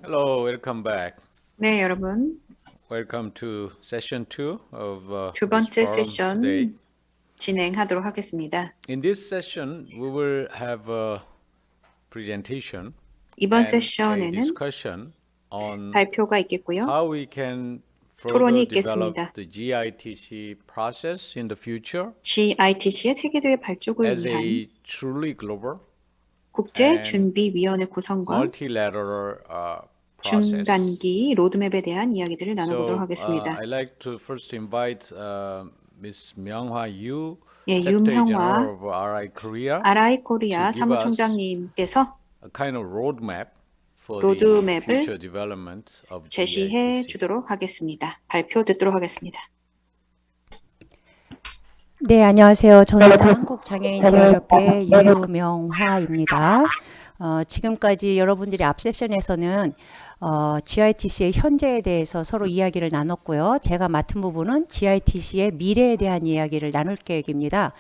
Hello, welcome back. 네, 여러분. Welcome to session 2 of 두 this 번째 forum today. 세션 진행하도록 하겠습니다. In this session, we will have a presentation 이번 and a 세션에는 discussion on 발표가 있겠고요. how we can 토론이 further develop 있겠습니다. the GITC process in the future GITC의 세계대회 발족을 as 위한 a truly global 국제준비위원회 구성과 multilateral process. 중단기 로드맵에 대한 이야기들을 나눠보도록 하겠습니다. I'd like to first invite Ms. Myung-Hwa Yoo, 예, Secretary 윤형화 General of RI Korea, RI 코리아 to give us 사무총장님께서 a kind of roadmap for the 로드맵을 future development of 제시해 GITC. 주도록 하겠습니다. 발표 듣도록 하겠습니다. 네, 안녕하세요. 저는 한국장애인제약협회 유명화입니다. 지금까지 여러분들이 앞 세션에서는 GITC의 현재에 대해서 서로 이야기를 나눴고요. 제가 맡은 부분은 GITC의 미래에 대한 이야기를 나눌 계획입니다.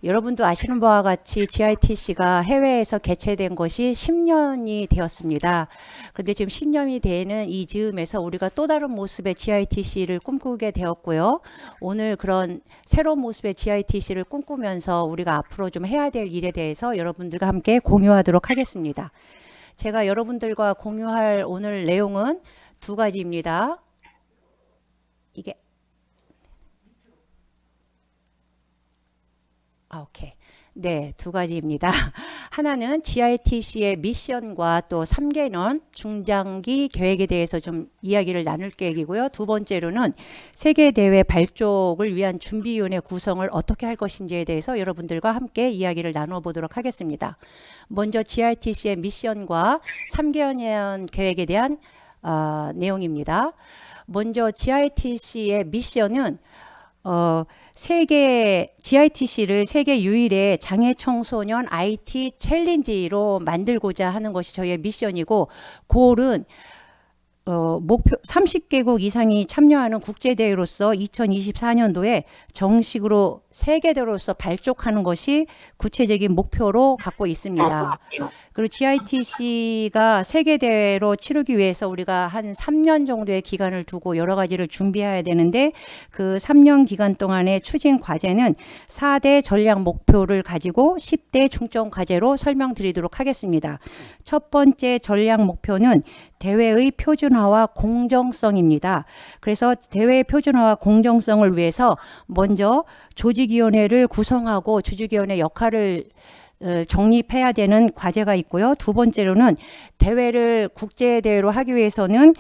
여러분도 아시는 바와 같이 GITC가 해외에서 개최된 것이 10년이 되었습니다. 그런데 지금 10년이 되는 이 즈음에서 우리가 또 다른 모습의 GITC를 꿈꾸게 되었고요. 오늘 그런 새로운 모습의 GITC를 꿈꾸면서 우리가 앞으로 좀 해야 될 일에 대해서 여러분들과 함께 공유하도록 하겠습니다. 제가 여러분들과 공유할 오늘 내용은 두 가지입니다. 이게 오케이. 네, 두 가지입니다. 하나는 GITC의 미션과 또 3개년 중장기 계획에 대해서 좀 이야기를 나눌 계획이고요. 두 번째로는 세계대회 발족을 위한 준비위원회 구성을 어떻게 할 것인지에 대해서 여러분들과 함께 이야기를 나눠 보도록 하겠습니다. 먼저 GITC의 미션과 3개년 계획에 대한 내용입니다. 먼저 GITC의 미션은 GITC를 세계 유일의 장애 청소년 IT 챌린지로 만들고자 하는 것이 저희의 미션이고, 골은 목표 30개국 이상이 참여하는 국제대회로서 2024년도에 정식으로 세계대회로서 발족하는 것이 구체적인 목표로 갖고 있습니다. 그리고 GITC가 세계대회로 치르기 위해서 우리가 한 3년 정도의 기간을 두고 여러 가지를 준비해야 되는데, 그 3년 기간 동안의 추진 과제는 4대 전략 목표를 가지고 10대 중점 과제로 설명드리도록 하겠습니다. 첫 번째 전략 목표는 대회의 표준화와 공정성입니다. 그래서 대회의 표준화와 공정성을 위해서 먼저 조직위원회를 구성하고 조직위원회 역할을 정립해야 되는 과제가 있고요. 두 번째로는 대회를 국제 대회로 하기 위해서는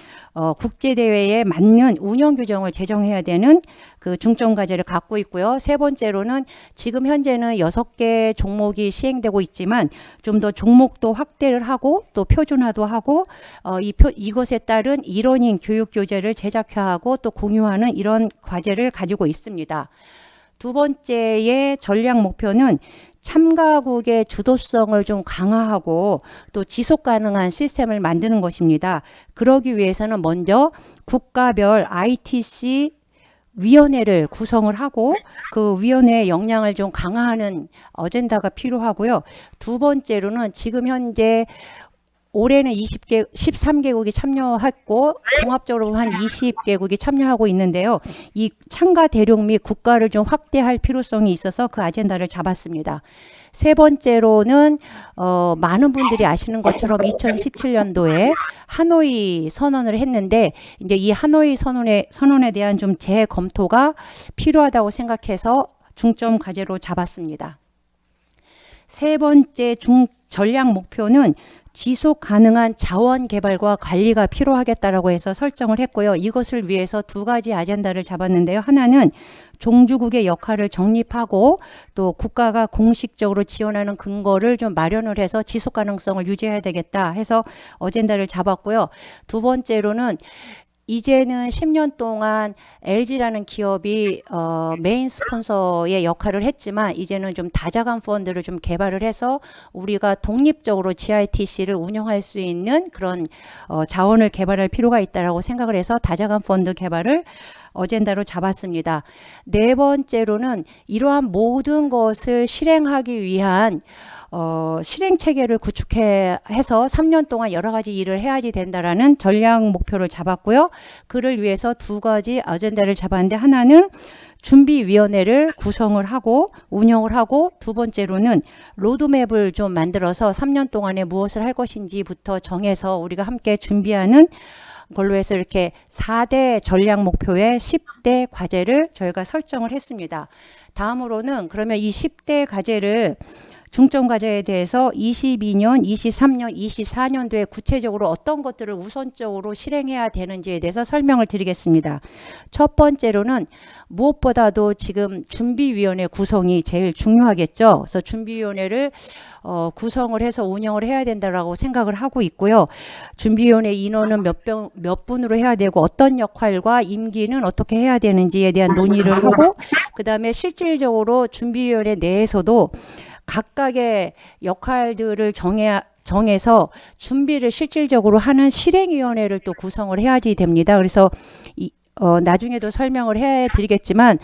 국제 대회에 맞는 운영 규정을 제정해야 되는 그 중점 과제를 갖고 있고요. 세 번째로는 지금 현재는 6개 종목이 시행되고 있지만 좀 더 종목도 확대를 하고 또 표준화도 하고 이것에 따른 일원인 교육 교재를 제작하고 또 공유하는 이런 과제를 가지고 있습니다. 두 번째의 전략 목표는 참가국의 주도성을 좀 강화하고 또 지속 가능한 시스템을 만드는 것입니다. 그러기 위해서는 먼저 국가별 ITC 위원회를 구성을 하고 그 위원회의 역량을 좀 강화하는 어젠다가 필요하고요. 두 번째로는 지금 현재 올해는 13개국이 참여했고 종합적으로 한 20개국이 참여하고 있는데요. 이 참가 대륙 및 국가를 좀 확대할 필요성이 있어서 그 아젠다를 잡았습니다. 세 번째로는 많은 분들이 아시는 것처럼 2017년도에 하노이 선언을 했는데 이제 이 하노이 선언에 대한 좀 재검토가 필요하다고 생각해서 중점 과제로 잡았습니다. 세 번째 전략 목표는 지속 가능한 자원 개발과 관리가 필요하겠다라고 해서 설정을 했고요. 이것을 위해서 두 가지 아젠다를 잡았는데요. 하나는 종주국의 역할을 정립하고 또 국가가 공식적으로 지원하는 근거를 좀 마련을 해서 지속 가능성을 유지해야 되겠다 해서 어젠다를 잡았고요. 두 번째로는 이제는 10년 동안 LG라는 기업이 메인 스폰서의 역할을 했지만 이제는 좀 다자간 펀드를 좀 개발을 해서 우리가 독립적으로 GITC를 운영할 수 있는 그런 자원을 개발할 필요가 있다라고 생각을 해서 다자간 펀드 개발을 어젠다로 잡았습니다. 네 번째로는 이러한 모든 것을 실행하기 위한 실행 체계를 구축해서 3년 동안 여러 가지 일을 해야지 된다라는 전략 목표를 잡았고요. 그를 위해서 두 가지 아젠다를 잡았는데 하나는 준비위원회를 구성을 하고 운영을 하고 두 번째로는 로드맵을 좀 만들어서 3년 동안에 무엇을 할 것인지부터 정해서 우리가 함께 준비하는 걸로 해서 이렇게 4대 전략 목표의 10대 과제를 저희가 설정을 했습니다. 다음으로는 그러면 이 10대 과제를 중점 과제에 대해서 22년, 23년, 24년도에 구체적으로 어떤 것들을 우선적으로 실행해야 되는지에 대해서 설명을 드리겠습니다. 첫 번째로는 무엇보다도 지금 준비위원회 구성이 제일 중요하겠죠. 그래서 준비위원회를 구성을 해서 운영을 해야 된다라고 생각을 하고 있고요. 준비위원회 인원은 몇 분으로 해야 되고 어떤 역할과 임기는 어떻게 해야 되는지에 대한 논의를 하고 그다음에 실질적으로 준비위원회 내에서도 각각의 역할들을 정해서 준비를 실질적으로 하는 실행위원회를 또 구성을 해야지 됩니다. 그래서 나중에도 설명을 해드리겠지만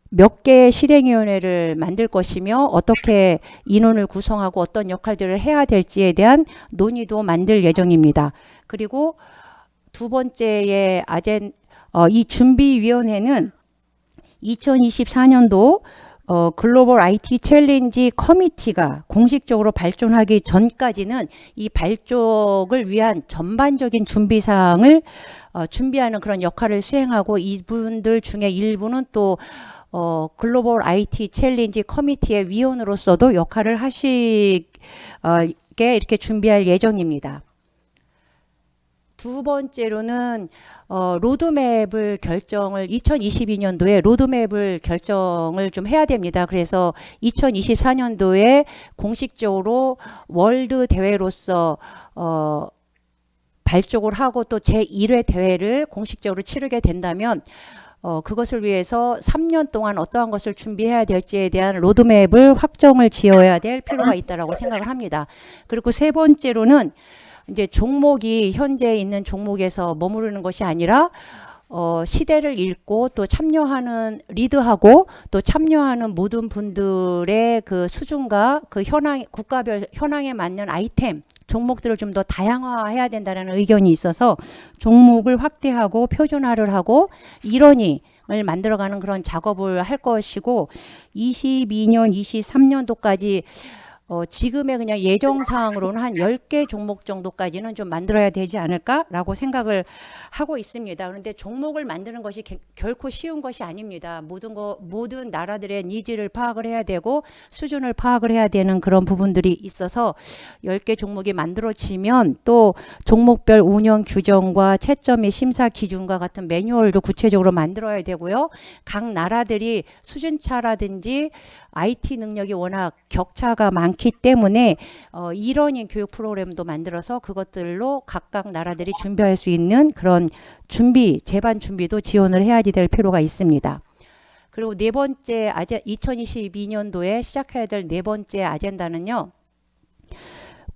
몇 개의 실행위원회를 만들 것이며 어떻게 인원을 구성하고 어떤 역할들을 해야 될지에 대한 논의도 만들 예정입니다. 그리고 두 번째의 이 준비위원회는 2024년도 글로벌 IT 챌린지 커미티가 공식적으로 발족하기 전까지는 이 발족을 위한 전반적인 준비사항을 준비하는 그런 역할을 수행하고 이분들 중에 일부는 또 글로벌 IT 챌린지 커미티의 위원으로서도 역할을 하시게 이렇게 준비할 예정입니다. 두 번째로는 로드맵을 2022년도에 로드맵을 결정을 좀 해야 됩니다. 그래서 2024년도에 공식적으로 월드 대회로서 발족을 하고 또 제1회 대회를 공식적으로 치르게 된다면 그것을 위해서 3년 동안 어떠한 것을 준비해야 될지에 대한 로드맵을 확정을 지어야 될 필요가 있다고 생각을 합니다. 그리고 세 번째로는 이제 종목이 현재 있는 종목에서 머무르는 것이 아니라 시대를 읽고 또 참여하는 리드하고 또 참여하는 모든 분들의 그 수준과 그 국가별 현황에 맞는 아이템 종목들을 좀 더 다양화해야 된다는 의견이 있어서 종목을 확대하고 표준화를 하고 일원을 만들어가는 그런 작업을 할 것이고 22년, 23년도까지 지금의 그냥 예정사항으로는 한 10개 종목 정도까지는 좀 만들어야 되지 않을까라고 생각을 하고 있습니다. 그런데 종목을 만드는 것이 결코 쉬운 것이 아닙니다. 모든 나라들의 니즈를 파악을 해야 되고 수준을 파악을 해야 되는 그런 부분들이 있어서 10개 종목이 만들어지면 또 종목별 운영 규정과 채점 및 심사 기준과 같은 매뉴얼도 구체적으로 만들어야 되고요. 각 나라들이 수준차라든지 IT 능력이 워낙 격차가 많기 때문에 일원인 교육 프로그램도 만들어서 그것들로 각각 나라들이 준비할 수 있는 그런 재반 준비도 지원을 해야지 될 필요가 있습니다. 그리고 네 번째 2022년도에 시작해야 될 네 번째 아젠다는요.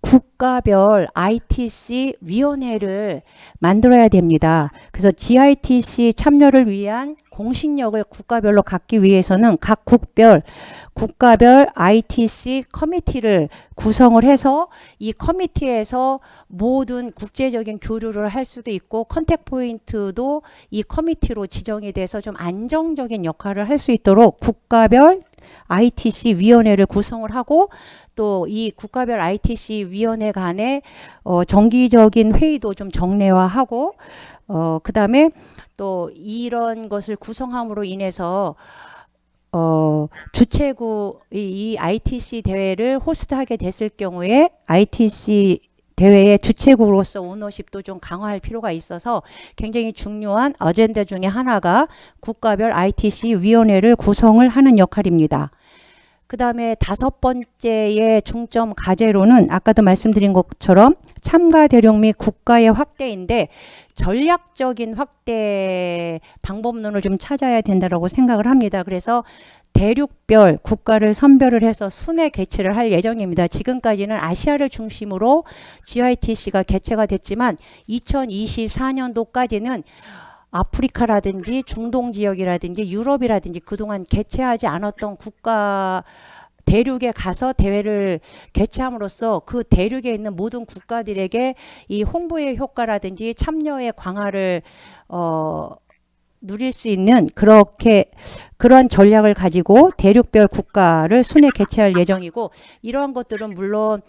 국가별 ITC 위원회를 만들어야 됩니다. 그래서 GITC 참여를 위한 공신력을 국가별로 갖기 위해서는 각 국가별 ITC 커미티를 구성을 해서 이 커미티에서 모든 국제적인 교류를 할 수도 있고 컨택 포인트도 이 커미티로 지정이 돼서 좀 안정적인 역할을 할 수 있도록 국가별 ITC 위원회를 구성을 하고 또 이 국가별 ITC 위원회 간의 정기적인 회의도 좀 정례화하고 그 다음에 또 이런 것을 구성함으로 인해서 주최국 이 ITC 대회를 호스트하게 됐을 경우에 ITC 대회의 주최국으로서 오너십도 좀 강화할 필요가 있어서 굉장히 중요한 어젠다 중에 하나가 국가별 ITC 위원회를 구성을 하는 역할입니다. 그 다음에 다섯 번째의 중점 과제로는 아까도 말씀드린 것처럼 참가 대륙 및 국가의 확대인데 전략적인 확대 방법론을 좀 찾아야 된다고 생각을 합니다. 그래서 대륙별 국가를 선별을 해서 순회 개최를 할 예정입니다. 지금까지는 아시아를 중심으로 GITC가 개최가 됐지만 2024년도까지는 아프리카라든지 중동 지역이라든지 유럽이라든지 그동안 개최하지 않았던 국가 대륙에 가서 대회를 개최함으로써 그 대륙에 있는 모든 국가들에게 이 홍보의 효과라든지 참여의 광화를 누릴 수 있는 그런 전략을 가지고 대륙별 국가를 순회 개최할 예정이고 이러한 것들은 물론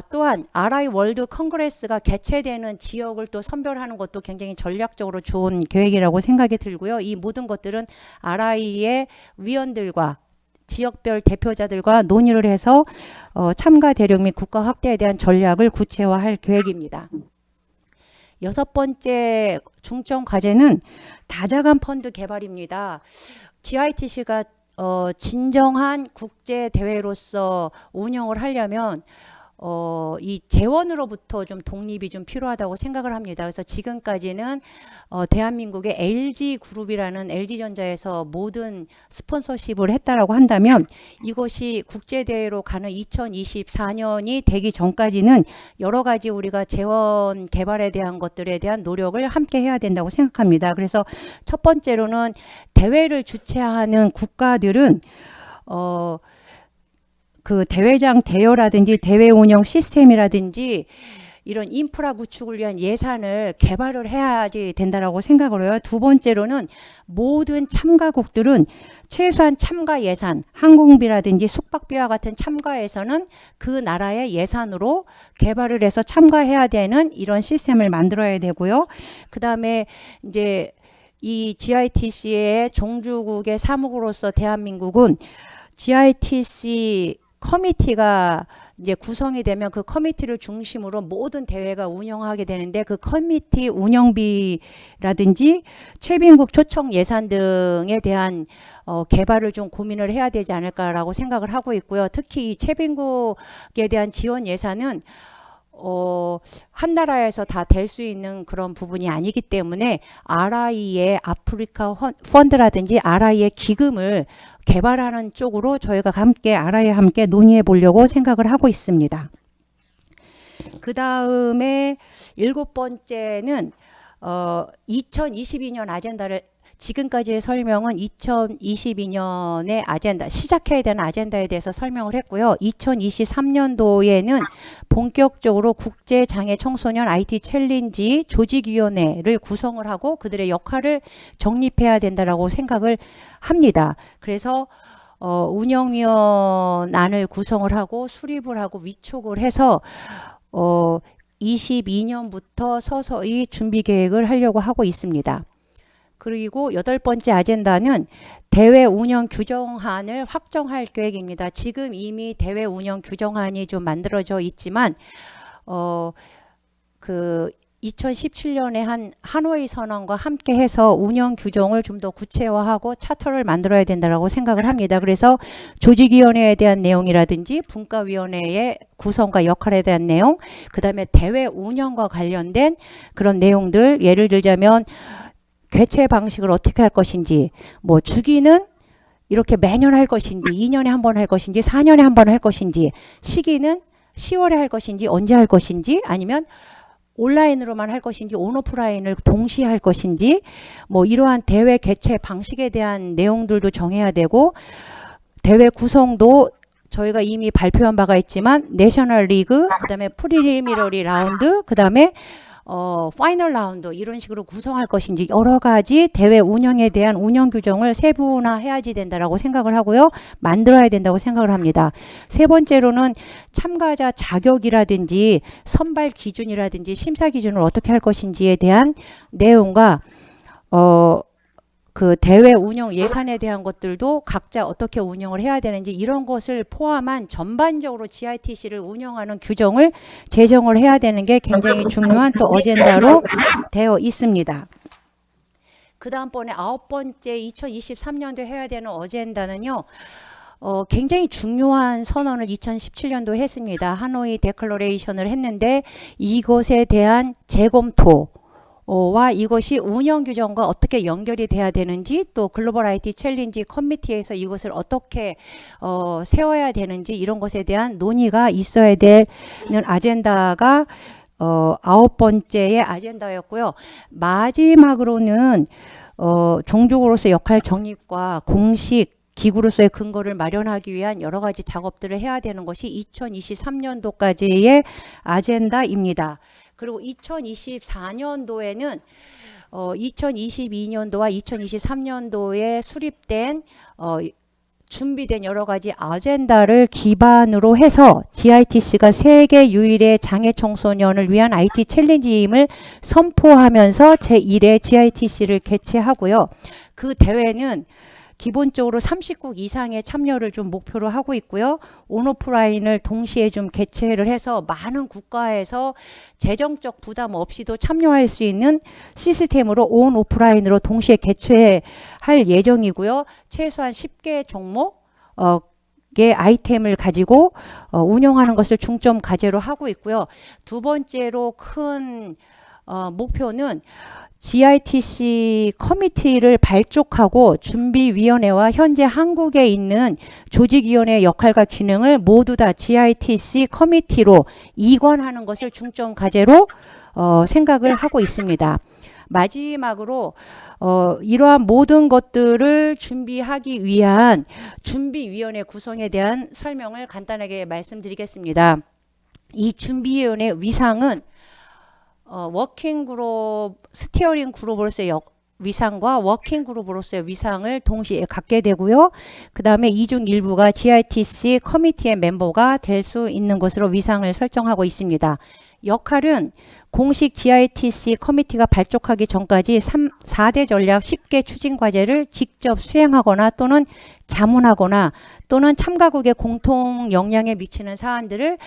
또한 RI 월드 컨그레스가 개최되는 지역을 또 선별하는 것도 굉장히 전략적으로 좋은 계획이라고 생각이 들고요. 이 모든 것들은 RI의 위원들과 지역별 대표자들과 논의를 해서 참가 대륙 및 국가 확대에 대한 전략을 구체화할 계획입니다. 여섯 번째 중점 과제는 다자간 펀드 개발입니다. GITC가 진정한 국제 대회로서 운영을 하려면 이 재원으로부터 좀 독립이 좀 필요하다고 생각을 합니다. 그래서 지금까지는 대한민국의 LG그룹이라는 LG전자에서 모든 스폰서십을 했다라고 한다면 이것이 국제대회로 가는 2024년이 되기 전까지는 여러 가지 우리가 재원 개발에 대한 것들에 대한 노력을 함께 해야 된다고 생각합니다. 그래서 첫 번째로는 대회를 주최하는 국가들은 그 대회장 대여라든지 대회 운영 시스템이라든지 이런 인프라 구축을 위한 예산을 개발을 해야지 된다라고 생각을 해요. 두 번째로는 모든 참가국들은 최소한 참가 예산, 항공비라든지 숙박비와 같은 참가 예산은 그 나라의 예산으로 개발을 해서 참가해야 되는 이런 시스템을 만들어야 되고요. 그 다음에 이제 이 GITC의 종주국의 사무국으로서 대한민국은 GITC 커미티가 이제 구성이 되면 그 커미티를 중심으로 모든 대회가 운영하게 되는데 그 커미티 운영비라든지 최빈국 초청 예산 등에 대한 개발을 좀 고민을 해야 되지 않을까라고 생각을 하고 있고요. 특히 이 최빈국에 대한 지원 예산은 한 나라에서 다 될 수 있는 그런 부분이 아니기 때문에 RI의 아프리카 펀드라든지 RI의 기금을 개발하는 쪽으로 저희가 RI와 함께 논의해 보려고 생각을 하고 있습니다. 그 다음에 일곱 번째는 2022년 아젠다를 지금까지의 설명은 2022년의 아젠다, 시작해야 되는 아젠다에 대해서 설명을 했고요. 2023년도에는 본격적으로 국제장애 청소년 IT 챌린지 조직위원회를 구성을 하고 그들의 역할을 정립해야 된다라고 생각을 합니다. 그래서 운영위원안을 구성을 하고 수립을 하고 위촉을 해서 22년부터 서서히 준비 계획을 하려고 하고 있습니다. 그리고 8번째 아젠다는 대회 운영 규정안을 확정할 계획입니다. 지금 이미 대회 운영 규정안이 좀 만들어져 있지만 그 2017년에 한 하노이 선언과 함께 해서 운영 규정을 좀 더 구체화하고 차트를 만들어야 된다고 생각을 합니다. 그래서 조직위원회에 대한 내용이라든지 분과위원회의 구성과 역할에 대한 내용, 그 다음에 대회 운영과 관련된 그런 내용들, 예를 들자면 개최 방식을 어떻게 할 것인지, 뭐 주기는 이렇게 매년 할 것인지, 2년에 한 번 할 것인지, 4년에 한 번 할 것인지, 시기는 10월에 할 것인지, 언제 할 것인지, 아니면 온라인으로만 할 것인지 온오프라인을 동시에 할 것인지, 뭐 이러한 대회 개최 방식에 대한 내용들도 정해야 되고, 대회 구성도 저희가 이미 발표한 바가 있지만 내셔널 리그, 그 다음에 프리리미너리 라운드, 그 다음에 파이널 라운드 이런 식으로 구성할 것인지 여러 가지 대회 운영에 대한 운영 규정을 세분화해야지 된다라고 생각을 하고요. 만들어야 된다고 생각을 합니다. 세 번째로는 참가자 자격이라든지 선발 기준이라든지 심사 기준을 어떻게 할 것인지에 대한 내용과 그 대회 운영 예산에 대한 것들도 각자 어떻게 운영을 해야 되는지 이런 것을 포함한 전반적으로 GITC를 운영하는 규정을 제정을 해야 되는 게 굉장히 중요한 또 어젠다로 되어 있습니다. 그 다음번에 9번째 2023년도에 해야 되는 어젠다는요. 굉장히 중요한 선언을 2017년도에 했습니다. 하노이 데클러레이션을 했는데 이것에 대한 재검토 와 이것이 운영 규정과 어떻게 연결이 돼야 되는지, 또 글로벌 IT 챌린지 커미티에서 이것을 어떻게 세워야 되는지 이런 것에 대한 논의가 있어야 되는 아젠다가 9번째의 아젠다였고요. 마지막으로는 종족으로서 역할 정립과 공식 기구로서의 근거를 마련하기 위한 여러 가지 작업들을 해야 되는 것이 2023년도까지의 아젠다입니다. 그리고 2024년도에는 2022년도와 2023년도에 수립된 준비된 여러 가지 아젠다를 기반으로 해서 GITC가 세계 유일의 장애 청소년을 위한 IT 챌린지임을 선포하면서 제1회 GITC를 개최하고요. 그 대회는 기본적으로 30국 이상의 참여를 좀 목표로 하고 있고요. 온오프라인을 동시에 좀 개최를 해서 많은 국가에서 재정적 부담 없이도 참여할 수 있는 시스템으로 온오프라인으로 동시에 개최할 예정이고요. 최소한 10개 종목 의 아이템을 가지고 운영하는 것을 중점 과제로 하고 있고요. 두 번째로 큰 목표는 GITC 커미티를 발족하고 준비위원회와 현재 한국에 있는 조직위원회의 역할과 기능을 모두 다 GITC 커미티로 이관하는 것을 중점 과제로 생각을 하고 있습니다. 마지막으로 이러한 모든 것들을 준비하기 위한 준비위원회 구성에 대한 설명을 간단하게 말씀드리겠습니다. 이 준비위원회 위상은 워킹 그룹, 스티어링 그룹으로서의 위상과 워킹 그룹으로서의 위상을 동시에 갖게 되고요. 그 다음에 이중 일부가 GITC 커미티의 멤버가 될 수 있는 것으로 위상을 설정하고 있습니다. 역할은 공식 GITC 커미티가 발족하기 전까지 4대 전략 10개 추진 과제를 직접 수행하거나 또는 자문하거나 또는 참가국의 공통 영향에 미치는 사안들을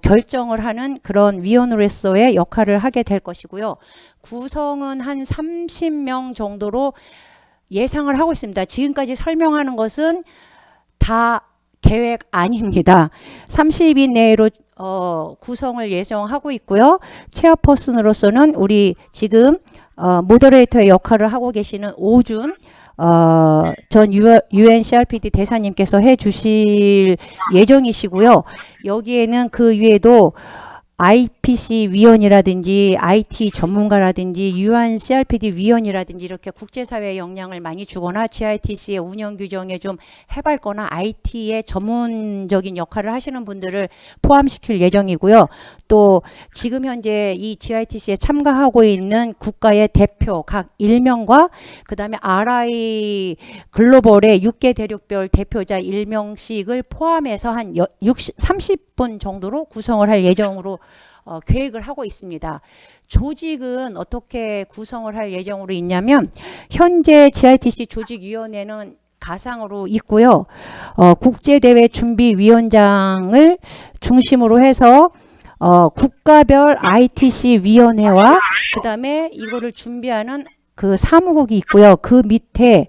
결정을 하는 그런 위원으로서의 역할을 하게 될 것이고요. 구성은 한 30명 정도로 예상을 하고 있습니다. 지금까지 설명하는 것은 다 계획 아닙니다. 30인 내로 구성을 예정하고 있고요. 체어퍼슨으로서는 우리 지금 모더레이터의 역할을 하고 계시는 오준 전 UNCRPD 대사님께서 해 주실 예정이시고요. 여기에는 그 위에도 IPC 위원이라든지 IT 전문가라든지 유한 CRPD 위원이라든지 이렇게 국제사회에 영향을 많이 주거나 GITC의 운영 규정에 좀 해밟거나 IT의 전문적인 역할을 하시는 분들을 포함시킬 예정이고요. 또 지금 현재 이 GITC에 참가하고 있는 국가의 대표 각 1명과 그 다음에 RI 글로벌의 6개 대륙별 대표자 1명씩을 포함해서 한 30분 정도로 구성을 할 예정으로 계획을 하고 있습니다. 조직은 어떻게 구성을 할 예정으로 있냐면 현재 GITC 조직위원회는 가상으로 있고요. 국제대회 준비위원장을 중심으로 해서 국가별 ITC 위원회와 그 다음에 이거를 준비하는 그 사무국이 있고요. 그 밑에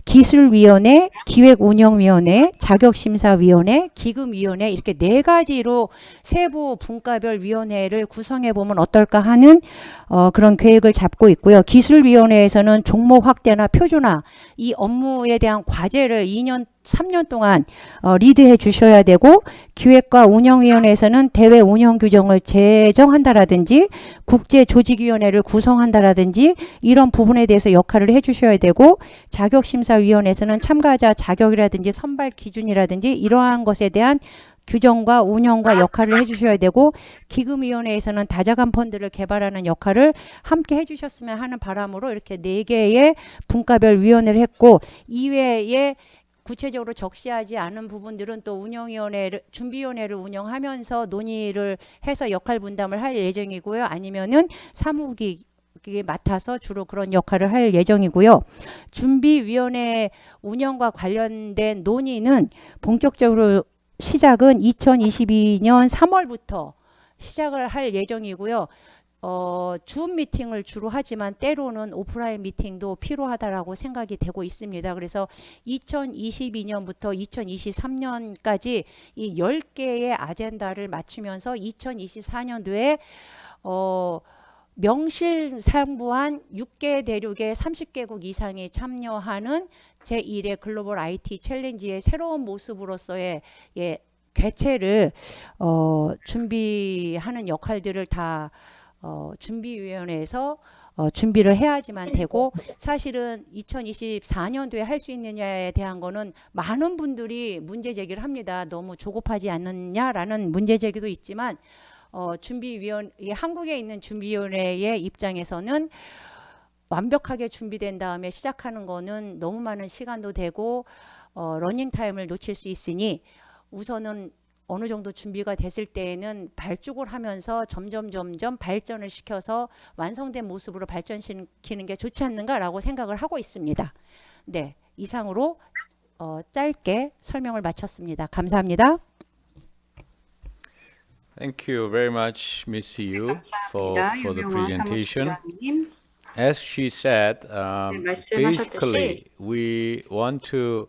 기술위원회, 기획운영위원회, 자격심사위원회, 기금위원회 이렇게 4가지로 세부 분과별 위원회를 구성해 보면 어떨까 하는 그런 계획을 잡고 있고요. 기술위원회에서는 종목 확대나 표준화 이 업무에 대한 과제를 3년 동안 리드해 주셔야 되고 기획과 운영위원회에서는 대회 운영 규정을 제정한다라든지 국제조직위원회를 구성한다라든지 이런 부분에 대해서 역할을 해 주셔야 되고 자격심사위원회에서는 참가자 자격이라든지 선발 기준이라든지 이러한 것에 대한 규정과 운영과 역할을 해주셔야 되고 기금위원회에서는 다자간 펀드를 개발하는 역할을 함께 해주셨으면 하는 바람으로 이렇게 4개의 분과별 위원회를 했고 이외에 구체적으로 적시하지 않은 부분들은 또 운영위원회를 준비위원회를 운영하면서 논의를 해서 역할 분담을 할 예정이고요. 아니면은 사무국이 맡아서 주로 그런 역할을 할 예정이고요. 준비위원회 운영과 관련된 논의는 본격적으로 시작은 2022년 3월부터 시작을 할 예정이고요. 줌 미팅을 주로 하지만 때로는 오프라인 미팅도 필요하다라고 생각이 되고 있습니다. 그래서 2022년부터 2023년까지 이 10개의 아젠다를 맞추면서 2024년도에 명실상부한 6개 대륙의 30개국 이상이 참여하는 제1회 글로벌 IT 챌린지의 새로운 모습으로서의 개최를 준비하는 역할들을 다 준비위원회에서 준비를 해야지만 되고 사실은 2024년도에 할 수 있느냐에 대한 거는 많은 분들이 문제 제기를 합니다. 너무 조급하지 않느냐라는 문제 제기도 있지만 한국에 있는 준비위원회의 입장에서는 완벽하게 준비된 다음에 시작하는 거는 너무 많은 시간도 되고 러닝 타임을 놓칠 수 있으니 우선은 어느 정도 준비가 됐을 때에는 발족을 하면서 점점 발전을 시켜서 완성된 모습으로 발전시키는 게 좋지 않는가라고 생각을 하고 있습니다. 네, 이상으로 짧게 설명을 마쳤습니다. 감사합니다. Thank you very much, Miss Yu, for the 유명화 presentation. 사무총장님. As she said, 말씀하셨듯이 basically we want to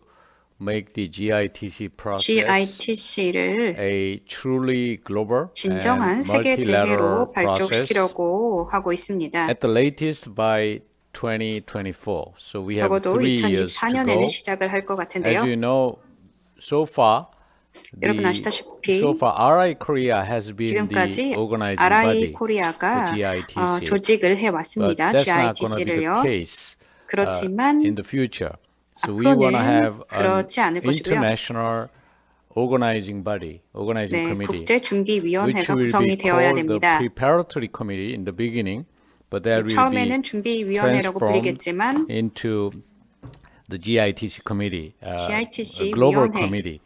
make the GITC process GITC를 a truly global 진정한 and 세계 multilateral 대회로 process 발족시키려고 하고 있습니다. at the latest by 2024. So we have 적어도 3 years to go. 2024년에는 시작을 할 것 같은데요. As you know, so far 여러분 아시다시피 RI Korea has been 지금까지 the organizing RI body 코리아가 for GITC. 조직을 But 해왔습니다. that's not going to be the GITC를요. case 그렇지만 in the future. So we want to have 앞으로는 그렇지 않을 an 것이고요. international organizing body, organizing 네, committee, 국제 which 준비위원회가 will 구성이 be 되어야 called the 됩니다. preparatory committee in the beginning, but that will be 처음에는 준비위원회라고 transformed 불리겠지만 into the GITC committee, GITC a global 위원회, committee.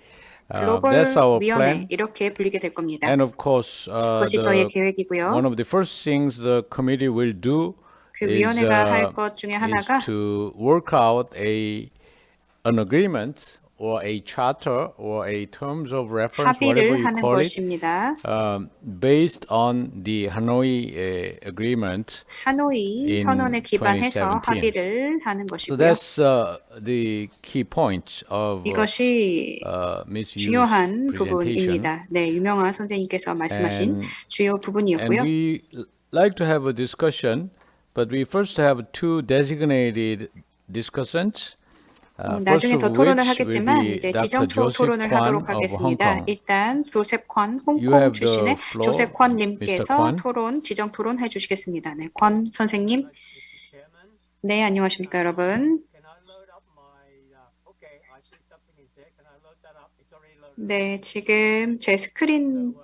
글로벌 That's our 위원회 plan. 이렇게 불리게 될 겁니다. And of course, 그것이 저희의 계획이고요. one of the first things the committee will do 그 is, 위원회가 할 것 중에 하나가 is to work out an agreement or a charter or a terms of reference, whatever 합의를 you 하는 call it, 것입니다. based on the Hanoi agreement. 하노이 in 선언에 기반해서 2017. 합의를 하는 So 것이고요. that's the key point of 이것이 Ms. Yu's 중요한 presentation. 부분입니다. 네, 유명한 선생님께서 말씀하신 And- 주요 And 부분이었고요. we like to have a discussion, but we first have 2 designated discussants. First 나중에 더 of 토론을 which will 하겠지만 be 이제 Dr. 지정초 Joseph 토론을 Kwan 하도록 of Hong 하겠습니다. Kong. 일단 조셉 권, You 홍콩 have the 출신의 floor, 조셉 권 Mr. 님께서 Kwan. 지정 토론 해주시겠습니다. 네, 권 선생님. 네, 안녕하십니까, 여러분. 네, 지금 제 스크린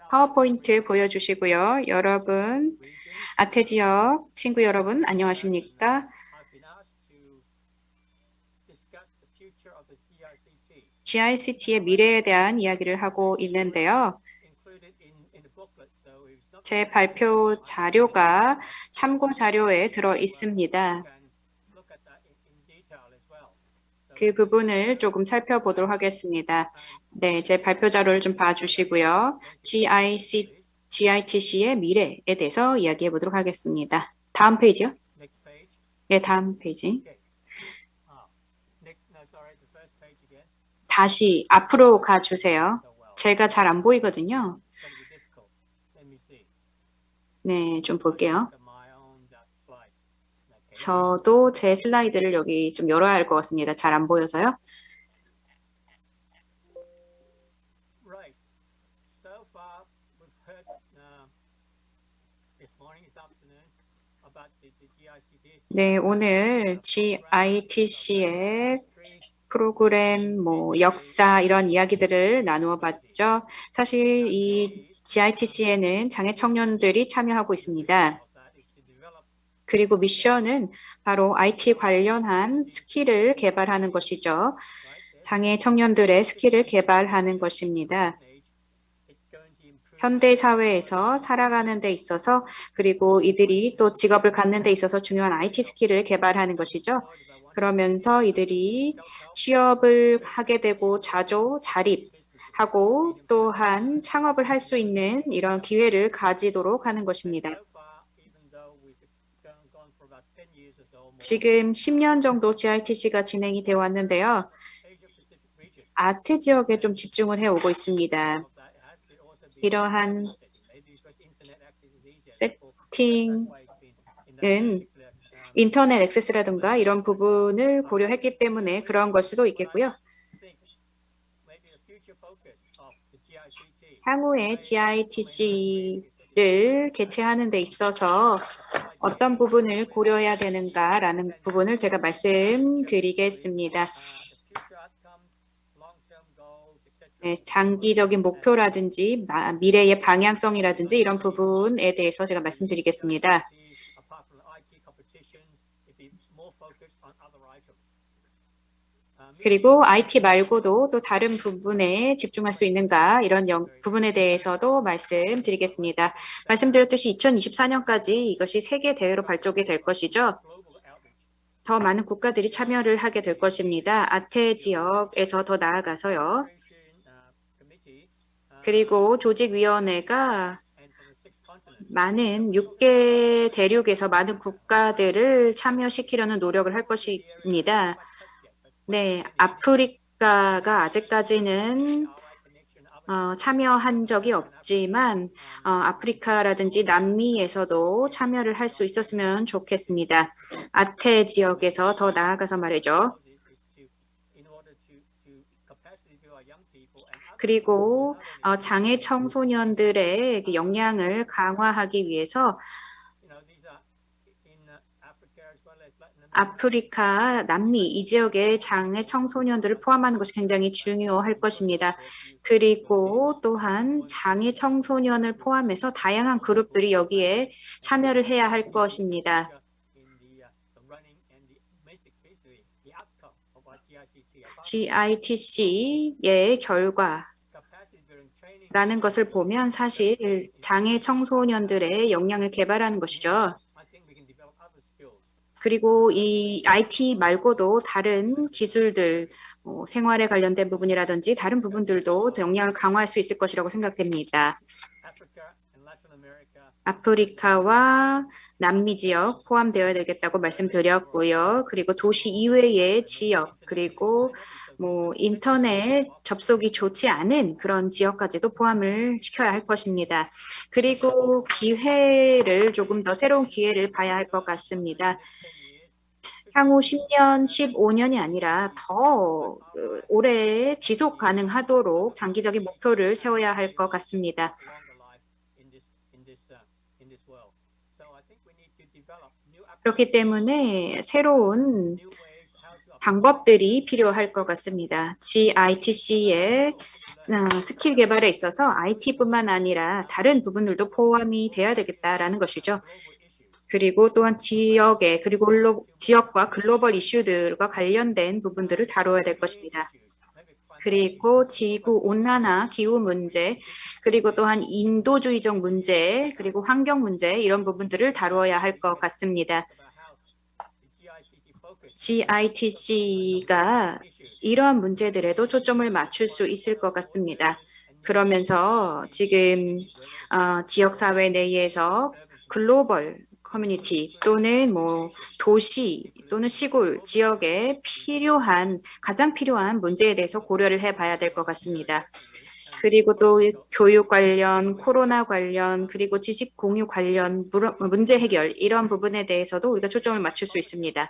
파워포인트 보여주시고요. 여러분, 아태 지역 친구 여러분, 안녕하십니까? GICT의 미래에 대한 이야기를 하고 있는데요. 제 발표 자료가 참고 자료에 들어 있습니다. 그 부분을 조금 살펴보도록 하겠습니다. 네, 제 발표 자료를 좀 봐주시고요. GITC의 미래에 대해서 이야기해 보도록 하겠습니다. 다음 페이지요? 네, 다음 페이지. 다시 앞으로 가주세요. 제가 잘 안 보이거든요. 네, 좀 볼게요. 저도 제 슬라이드를 여기 좀 열어야 할 것 같습니다. 잘 안 보여서요. 네, 오늘 GITC의 프로그램, 역사 이런 이야기들을 나누어 봤죠. 사실 이 GITC에는 장애 청년들이 참여하고 있습니다. 그리고 미션은 바로 IT 관련한 스킬을 개발하는 것이죠. 장애 청년들의 스킬을 개발하는 것입니다. 현대 사회에서 살아가는 데 있어서 그리고 이들이 또 직업을 갖는 데 있어서 중요한 IT 스킬을 개발하는 것이죠. 그러면서 이들이 취업을 하게 되고 자립하고 또한 창업을 할 수 있는 이런 기회를 가지도록 하는 것입니다. 지금 10년 정도 GITC가 진행이 되어 왔는데요. 아태 지역에 좀 집중을 해오고 있습니다. 이러한 세팅은 인터넷 액세스라든가 이런 부분을 고려했기 때문에 그런 걸 수도 있겠고요. 향후에 GITC를 개최하는 데 있어서 어떤 부분을 고려해야 되는가라는 부분을 제가 말씀드리겠습니다. 네, 장기적인 목표라든지 미래의 방향성이라든지 이런 부분에 대해서 제가 말씀드리겠습니다. 그리고 IT 말고도 또 다른 부분에 집중할 수 있는가 이런 부분에 대해서도 말씀드리겠습니다. 말씀드렸듯이 2024년까지 이것이 세계 대회로 발족이 될 것이죠. 더 많은 국가들이 참여를 하게 될 것입니다. 아태 지역에서 더 나아가서요. 그리고 조직위원회가 많은 6개 대륙에서 많은 국가들을 참여시키려는 노력을 할 것입니다. 네, 아프리카가 아직까지는 참여한 적이 없지만 아프리카라든지 남미에서도 참여를 할 수 있었으면 좋겠습니다. 아태 지역에서 더 나아가서 말이죠. 그리고 장애 청소년들의 역량을 강화하기 위해서 아프리카, 남미 이 지역의 장애 청소년들을 포함하는 것이 굉장히 중요할 것입니다. 그리고 또한 장애 청소년을 포함해서 다양한 그룹들이 여기에 참여를 해야 할 것입니다. GITC의 결과라는 것을 보면 사실 장애 청소년들의 역량을 개발하는 것이죠. 그리고 이 IT 말고도 다른 기술들, 생활에 관련된 부분이라든지 다른 부분들도 역량을 강화할 수 있을 것이라고 생각됩니다. 아프리카와 남미 지역 포함되어야 되겠다고 말씀드렸고요. 그리고 도시 이외의 지역, 그리고 인터넷 접속이 좋지 않은 그런 지역까지도 포함을 시켜야 할 것입니다. 그리고 기회를 조금 더 새로운 기회를 봐야 할 것 같습니다. 향후 10년, 15년이 아니라 더 오래 지속 가능하도록 장기적인 목표를 세워야 할 것 같습니다. 그렇기 때문에 새로운 방법들이 필요할 것 같습니다. GITC의 스킬 개발에 있어서 IT뿐만 아니라 다른 부분들도 포함이 돼야 되겠다라는 것이죠. 그리고 또한 지역과 글로벌 이슈들과 관련된 부분들을 다뤄야 될 것입니다. 그리고 지구 온난화, 기후 문제, 그리고 또한 인도주의적 문제, 그리고 환경 문제 이런 부분들을 다루어야 할 것 같습니다. GITC가 이러한 문제들에도 초점을 맞출 수 있을 것 같습니다. 그러면서 지금 지역사회 내에서 글로벌 커뮤니티 또는 뭐 도시 또는 시골 지역에 가장 필요한 문제에 대해서 고려를 해봐야 될 것 같습니다. 그리고 또 교육 관련, 코로나 관련, 그리고 지식 공유 관련 문제 해결 이런 부분에 대해서도 우리가 초점을 맞출 수 있습니다.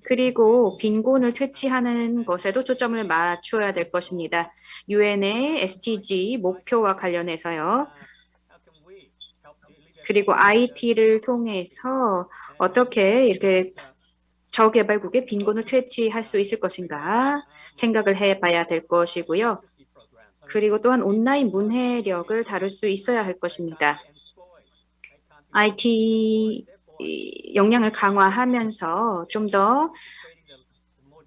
그리고 빈곤을 퇴치하는 것에도 초점을 맞추어야 될 것입니다. 유엔의 SDG 목표와 관련해서요. 그리고 IT를 통해서 어떻게 이렇게 저개발국의 빈곤을 퇴치할 수 있을 것인가 생각을 해봐야 될 것이고요. 그리고 또한 온라인 문해력을 다룰 수 있어야 할 것입니다. IT 역량을 강화하면서 좀 더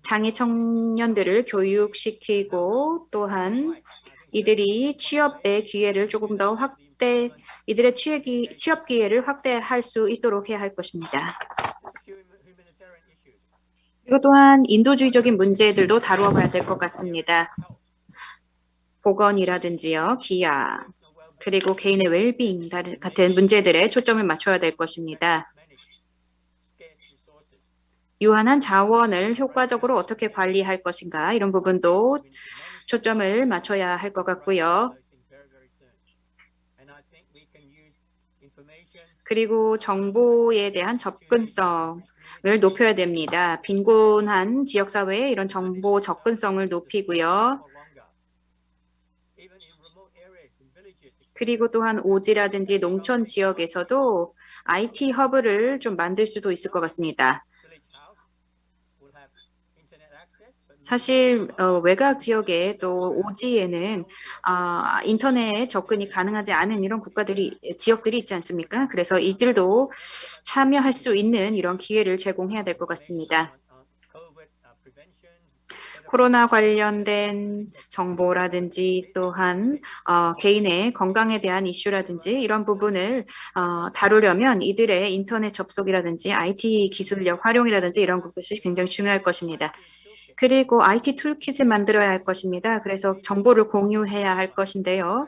장애 청년들을 교육시키고 또한 이들이 취업의 기회를 조금 더 이들의 취업 기회를 확대할 수 있도록 해야 할 것입니다. 그리고 또한 인도주의적인 문제들도 다루어 봐야 될 것 같습니다. 보건이라든지요, 기아, 그리고 개인의 웰빙 같은 문제들에 초점을 맞춰야 될 것입니다. 유한한 자원을 효과적으로 어떻게 관리할 것인가 이런 부분도 초점을 맞춰야 할 것 같고요. 그리고 정보에 대한 접근성을 높여야 됩니다. 빈곤한 지역사회에 이런 정보 접근성을 높이고요. 그리고 또한 오지라든지 농촌 지역에서도 IT 허브를 좀 만들 수도 있을 것 같습니다. 사실 외곽 지역에 또 오지에는 인터넷 접근이 가능하지 않은 이런 지역들이 있지 않습니까? 그래서 이들도 참여할 수 있는 이런 기회를 제공해야 될 것 같습니다. 코로나 관련된 정보라든지 또한 개인의 건강에 대한 이슈라든지 이런 부분을 다루려면 이들의 인터넷 접속이라든지 IT 기술력 활용이라든지 이런 것이 굉장히 중요할 것입니다. 그리고 IT 툴킷을 만들어야 할 것입니다. 그래서 정보를 공유해야 할 것인데요.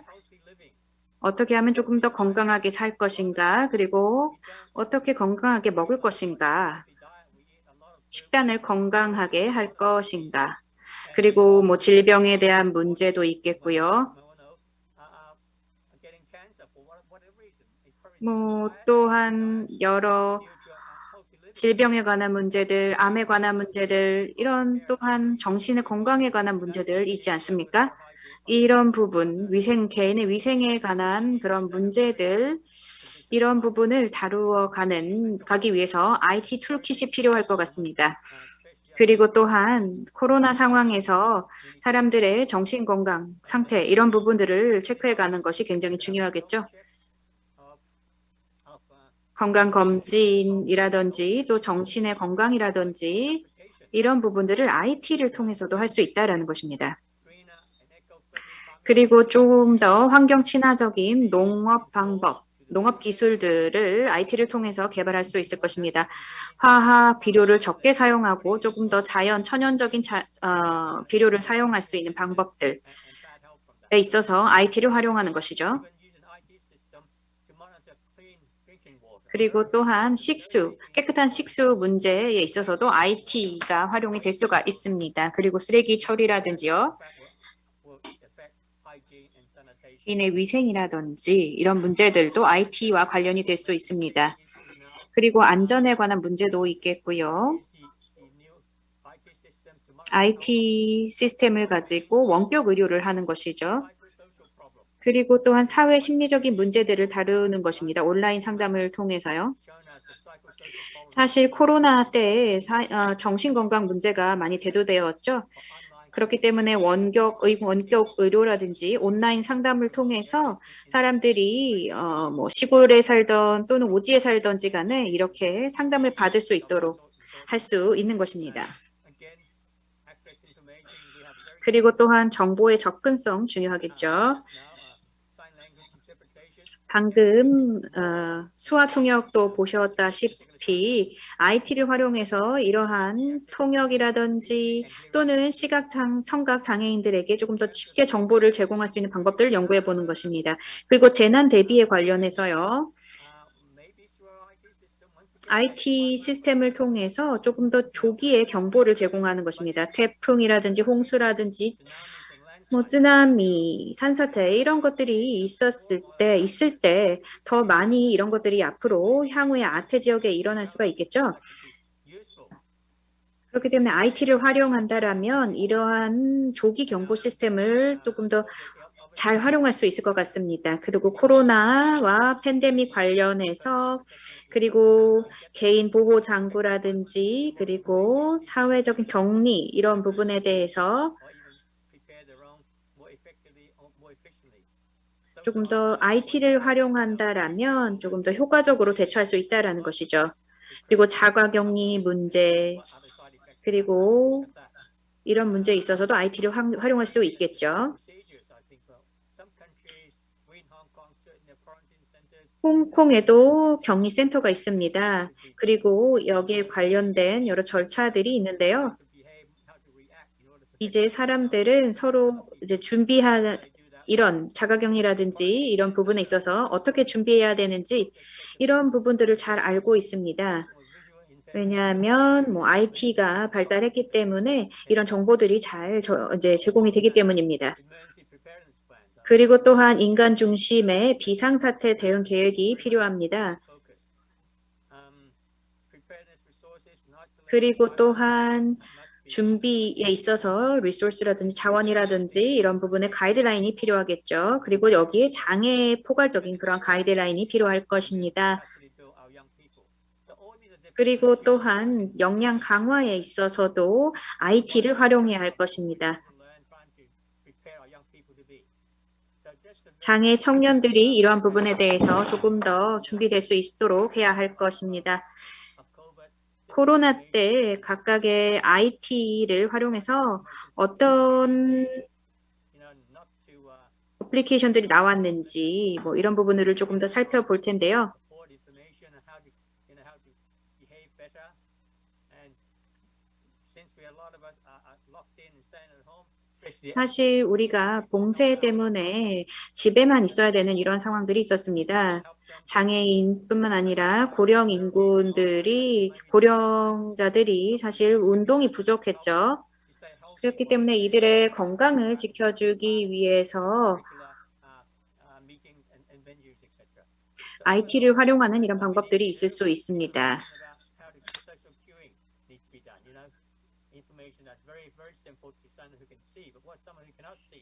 어떻게 하면 조금 더 건강하게 살 것인가, 그리고 어떻게 건강하게 먹을 것인가, 식단을 건강하게 할 것인가, 그리고 뭐 질병에 대한 문제도 있겠고요. 뭐 또한 여러 질병에 관한 문제들, 암에 관한 문제들, 이런 또한 정신의 건강에 관한 문제들 있지 않습니까? 이런 부분, 개인의 위생에 관한 그런 문제들, 이런 부분을 가기 위해서 IT 툴킷이 필요할 것 같습니다. 그리고 또한 코로나 상황에서 사람들의 정신 건강 상태, 이런 부분들을 체크해 가는 것이 굉장히 중요하겠죠. 건강검진이라든지 또 정신의 건강이라든지 이런 부분들을 IT를 통해서도 할 수 있다라는 것입니다. 그리고 조금 더 환경 친화적인 농업 방법, 농업 기술들을 IT를 통해서 개발할 수 있을 것입니다. 화학 비료를 적게 사용하고 조금 더 천연적인 비료를 사용할 수 있는 방법들에 있어서 IT를 활용하는 것이죠. 그리고 또한 깨끗한 식수 문제에 있어서도 IT가 활용이 될 수가 있습니다. 그리고 쓰레기 처리라든지요. 개인의 위생이라든지 이런 문제들도 IT와 관련이 될 수 있습니다. 그리고 안전에 관한 문제도 있겠고요. IT 시스템을 가지고 원격 의료를 하는 것이죠. 그리고 또한 사회 심리적인 문제들을 다루는 것입니다. 온라인 상담을 통해서요. 사실 코로나 때에 정신건강 문제가 많이 대두되었죠. 그렇기 때문에 원격 의료라든지 온라인 상담을 통해서 사람들이 뭐 시골에 살던 또는 오지에 살던지 간에 이렇게 상담을 받을 수 있도록 할 수 있는 것입니다. 그리고 또한 정보의 접근성 중요하겠죠. 방금 수화 통역도 보셨다시피 IT를 활용해서 이러한 통역이라든지 또는 청각 장애인들에게 조금 더 쉽게 정보를 제공할 수 있는 방법들을 연구해 보는 것입니다. 그리고 재난 대비에 관련해서요. IT 시스템을 통해서 조금 더 조기에 경보를 제공하는 것입니다. 태풍이라든지 홍수라든지 뭐 쓰나미, 산사태 이런 것들이 있을 때 더 많이 이런 것들이 앞으로 향후에 아태 지역에 일어날 수가 있겠죠. 그렇기 때문에 IT를 활용한다라면 이러한 조기 경보 시스템을 조금 더 잘 활용할 수 있을 것 같습니다. 그리고 코로나와 팬데믹 관련해서 그리고 개인 보호 장구라든지 그리고 사회적인 격리 이런 부분에 대해서 조금 더 IT를 활용한다라면 조금 더 효과적으로 대처할 수 있다라는 것이죠. 그리고 자가격리 문제 그리고 이런 문제에 있어서도 IT를 활용할 수 있겠죠. 홍콩에도 격리센터가 있습니다. 그리고 여기에 관련된 여러 절차들이 있는데요. 이제 사람들은 서로 이제 이런 자가격리라든지 이런 부분에 있어서 어떻게 준비해야 되는지 이런 부분들을 잘 알고 있습니다. 왜냐하면 뭐 IT가 발달했기 때문에 이런 정보들이 잘 이제 제공이 되기 때문입니다. 그리고 또한 인간 중심의 비상사태 대응 계획이 필요합니다. 그리고 또한 준비에 있어서 리소스라든지 자원이라든지 이런 부분에 가이드라인이 필요하겠죠. 그리고 여기에 장애 포괄적인 그런 가이드라인이 필요할 것입니다. 그리고 또한 역량 강화에 있어서도 IT를 활용해야 할 것입니다. 장애 청년들이 이러한 부분에 대해서 조금 더 준비될 수 있도록 해야 할 것입니다. 코로나 때 각각의 IT를 활용해서 어떤 어플리케이션들이 나왔는지 뭐 이런 부분들을 조금 더 살펴볼 텐데요. 사실 우리가 봉쇄 때문에 집에만 있어야 되는 이런 상황들이 있었습니다. 장애인뿐만 아니라 고령자들이 사실 운동이 부족했죠. 그렇기 때문에 이들의 건강을 지켜주기 위해서 IT를 활용하는 이런 방법들이 있을 수 있습니다.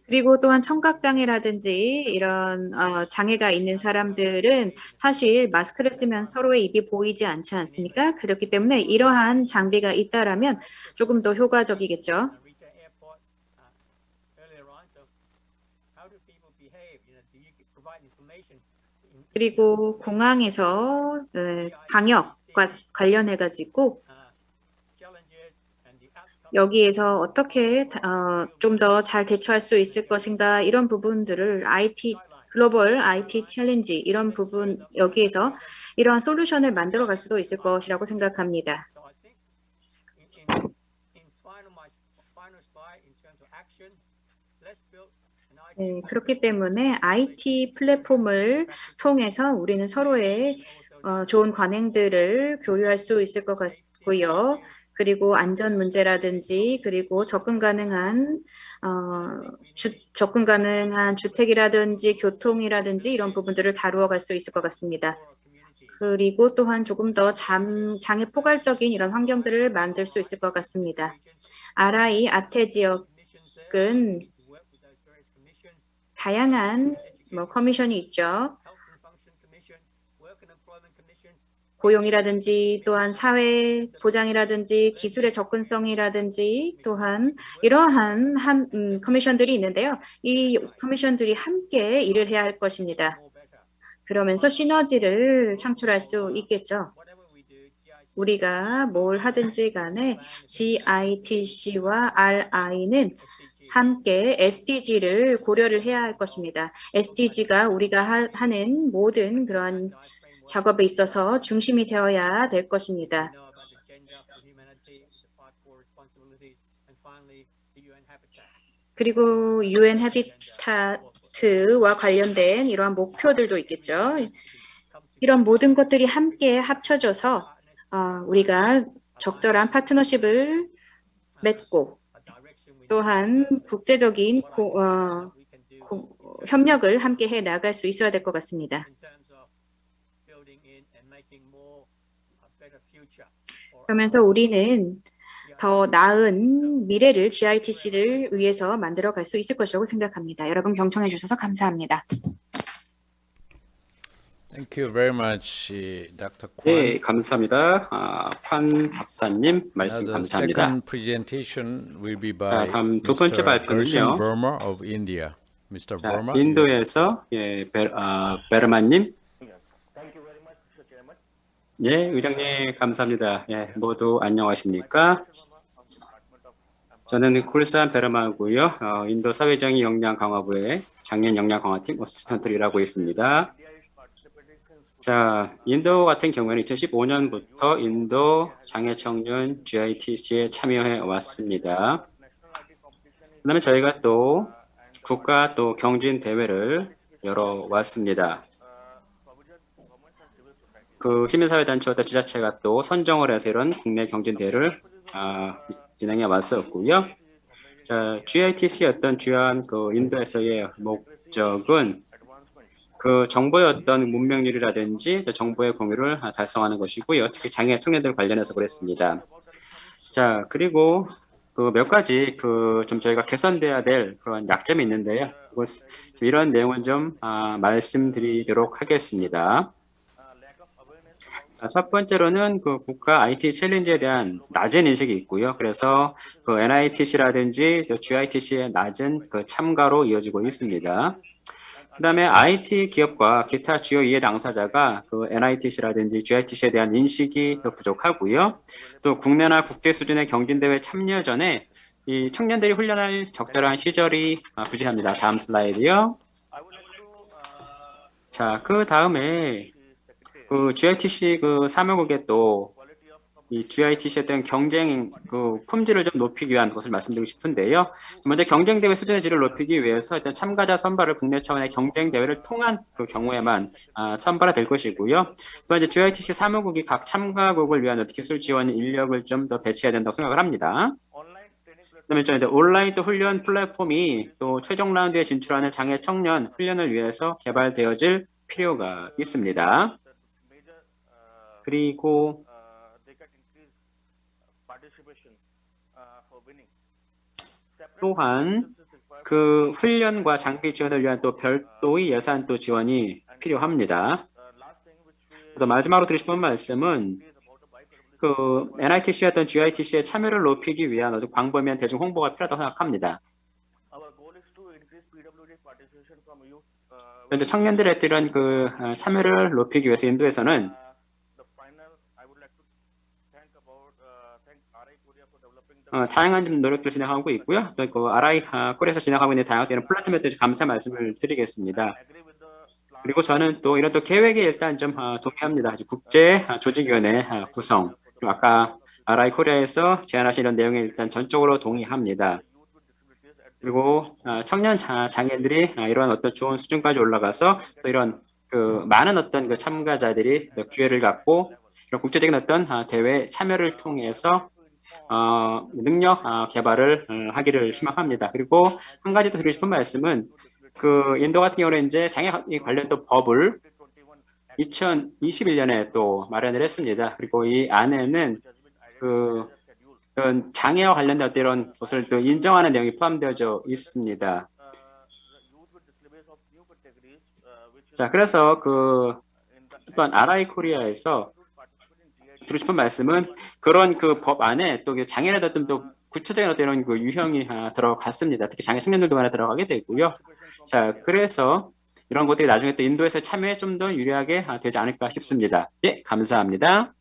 그리고 또한 청각장애라든지 이런 장애가 있는 사람들은 사실 마스크를 쓰면 서로의 입이 보이지 않지 않습니까? 그렇기 때문에 이러한 장비가 있다라면 조금 더 효과적이겠죠. 그리고 공항에서 방역과 관련해 가지고 여기에서 어떻게 좀 더 잘 대처할 수 있을 것인가 이런 부분들을 글로벌 IT 챌린지 이런 부분 여기에서 이러한 솔루션을 만들어 갈 수도 있을 것이라고 생각합니다. 네, 그렇기 때문에 IT 플랫폼을 통해서 우리는 서로의 좋은 관행들을 교류할 수 있을 것 같고요. 그리고 안전 문제라든지 그리고 접근 가능한 주택이라든지 교통이라든지 이런 부분들을 다루어 갈 수 있을 것 같습니다. 그리고 또한 조금 더 장애 포괄적인 이런 환경들을 만들 수 있을 것 같습니다. RI 아태 지역은 다양한 커미션이 있죠. 고용이라든지 또한 사회 보장이라든지 기술의 접근성이라든지 또한 이러한 커미션들이 있는데요. 이 커미션들이 함께 일을 해야 할 것입니다. 그러면서 시너지를 창출할 수 있겠죠. 우리가 뭘 하든지 간에 GITC와 RI는 함께 SDG를 고려를 해야 할 것입니다. SDG가 우리가 하는 모든 그러한 작업에 있어서 중심이 되어야 될 것입니다. 그리고 UN 해비타트와 관련된 이러한 목표들도 있겠죠. 이런 모든 것들이 함께 합쳐져서 우리가 적절한 파트너십을 맺고 또한 국제적인 협력을 함께 해 나갈 수 있어야 될 것 같습니다. 그러면서 우리는 더 나은 미래를 GITC를 위해서 만들어 갈 수 있을 것이라고 생각합니다. 여러분 경청해 주셔서 감사합니다. Thank you very much, Dr. Kwan. 네, 감사합니다. 관 박사님 Now 말씀 the 감사합니다. second presentation will be by 다음 두 번째 Mr. 발표는요. Gershon Verma of India. Mr. 자, Verma, 인도에서 베르만님. 예, 의장님 감사합니다. 예, 모두 안녕하십니까? 저는 쿨산 베르마고요. 인도 사회정의 역량 강화부의 장년 역량 강화팀 어시스턴트를 일하고 있습니다. 자, 인도 같은 경우에는 2015년부터 인도 장애 청년 GITC에 참여해 왔습니다. 그다음에 저희가 또 국가 또 경진 대회를 열어 왔습니다. 그 시민사회단체와 지자체가 또 선정을 해서 이런 국내 경진 대회를 진행해 왔었고요. 자, GITC의 어떤 주요한 그 인도에서의 목적은 그 정보의 어떤 문명률이라든지 정보의 공유를 달성하는 것이고요. 특히 장애 청년들 관련해서 그랬습니다. 자, 그리고 그 몇 가지 그 좀 저희가 개선돼야 될 그런 약점이 있는데요. 이런 내용은 좀 말씀드리도록 하겠습니다. 자, 첫 번째로는 그 국가 IT 챌린지에 대한 낮은 인식이 있고요. 그래서 그 NITC라든지 또 GITC의 낮은 그 참가로 이어지고 있습니다. 그다음에 IT 기업과 기타 주요 이해 당사자가 그 NITC라든지 GITC에 대한 인식이 더 부족하고요. 또 국내나 국제 수준의 경진대회 참여 전에 이 청년들이 훈련할 적절한 시절이 부재합니다. 다음 슬라이드요. 자, 그 다음에 그 GITC 그 사무국에 또 이 GITC에 대한 경쟁 그 품질을 좀 높이기 위한 것을 말씀드리고 싶은데요. 먼저 경쟁 대회 수준의 질을 높이기 위해서 일단 참가자 선발을 국내 차원의 경쟁 대회를 통한 그 경우에만 선발이 될 것이고요. 또 이제 GITC 사무국이 각 참가국을 위한 기술 지원 인력을 좀 더 배치해야 된다고 생각을 합니다. 그다음에 이제 온라인 또 훈련 플랫폼이 또 최종 라운드에 진출하는 장애 청년 훈련을 위해서 개발되어질 필요가 있습니다. 그리고 또한 그 훈련과 장비 지원을 위한 또 별도의 예산 또 지원이 필요합니다. 그래서 마지막으로 드리고 싶은 말씀은 그 NITC와 어떤 GITC의 참여를 높이기 위한 어떤 광범위한 대중 홍보가 필요하다고 생각합니다. 현재 청년들의 이런 그 참여를 높이기 위해서 인도에서는 다양한 노력들을 진행하고 있고요. 또 그 RI 코리아에서 진행하고 있는 다양한 플랫폼에 대해서 감사 말씀을 드리겠습니다. 그리고 저는 또 이런 또 계획에 일단 좀 동의합니다. 국제 조직위원회 구성. 그리고 아까 RI 코리아에서 제안하신 이런 내용에 일단 전적으로 동의합니다. 그리고 청년 장애인들이 이런 어떤 좋은 수준까지 올라가서 또 이런 그 많은 어떤 그 참가자들이 기회를 갖고 이런 국제적인 어떤 대회 참여를 통해서 능력 개발을 하기를 희망합니다. 그리고 한 가지 더 드리고 싶은 말씀은 그 인도 같은 경우는 이제 장애 관련 또 법을 2021년에 또 마련을 했습니다. 그리고 이 안에는 그 그런 장애와 관련된 어떤 이런 것을 또 인정하는 내용이 포함되어져 있습니다. 자, 그래서 그 또한 RI 코리아에서 드리고 싶은 말씀은 그런 그 법 안에 또 장애라도 어떤 또 구체적인 어떤 이런 그 유형이 들어갔습니다. 특히 장애 청년들도 하나 들어가게 되고요. 자, 그래서 이런 것들이 나중에 또 인도에서 참여에 좀 더 유리하게 되지 않을까 싶습니다. 예, 감사합니다.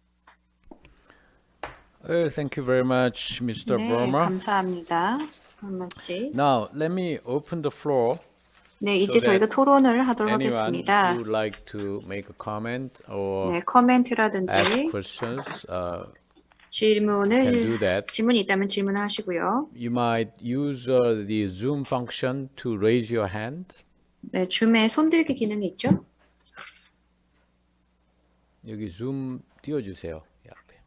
Thank you very much, Mr. 네, Verma. 감사합니다. 한번 씨. Now, let me open the floor. 네, So 이제 저희가 that 토론을 하도록 anyone 하겠습니다. who would like to make a comment or 네, ask 코멘트라든지 questions 질문을 can do that. 질문이 있다면 질문을 하시고요. You might use the Zoom function to raise your hand. 네, 줌에 손들기 기능이 있죠? 여기 Zoom 띄워주세요. 이 앞에.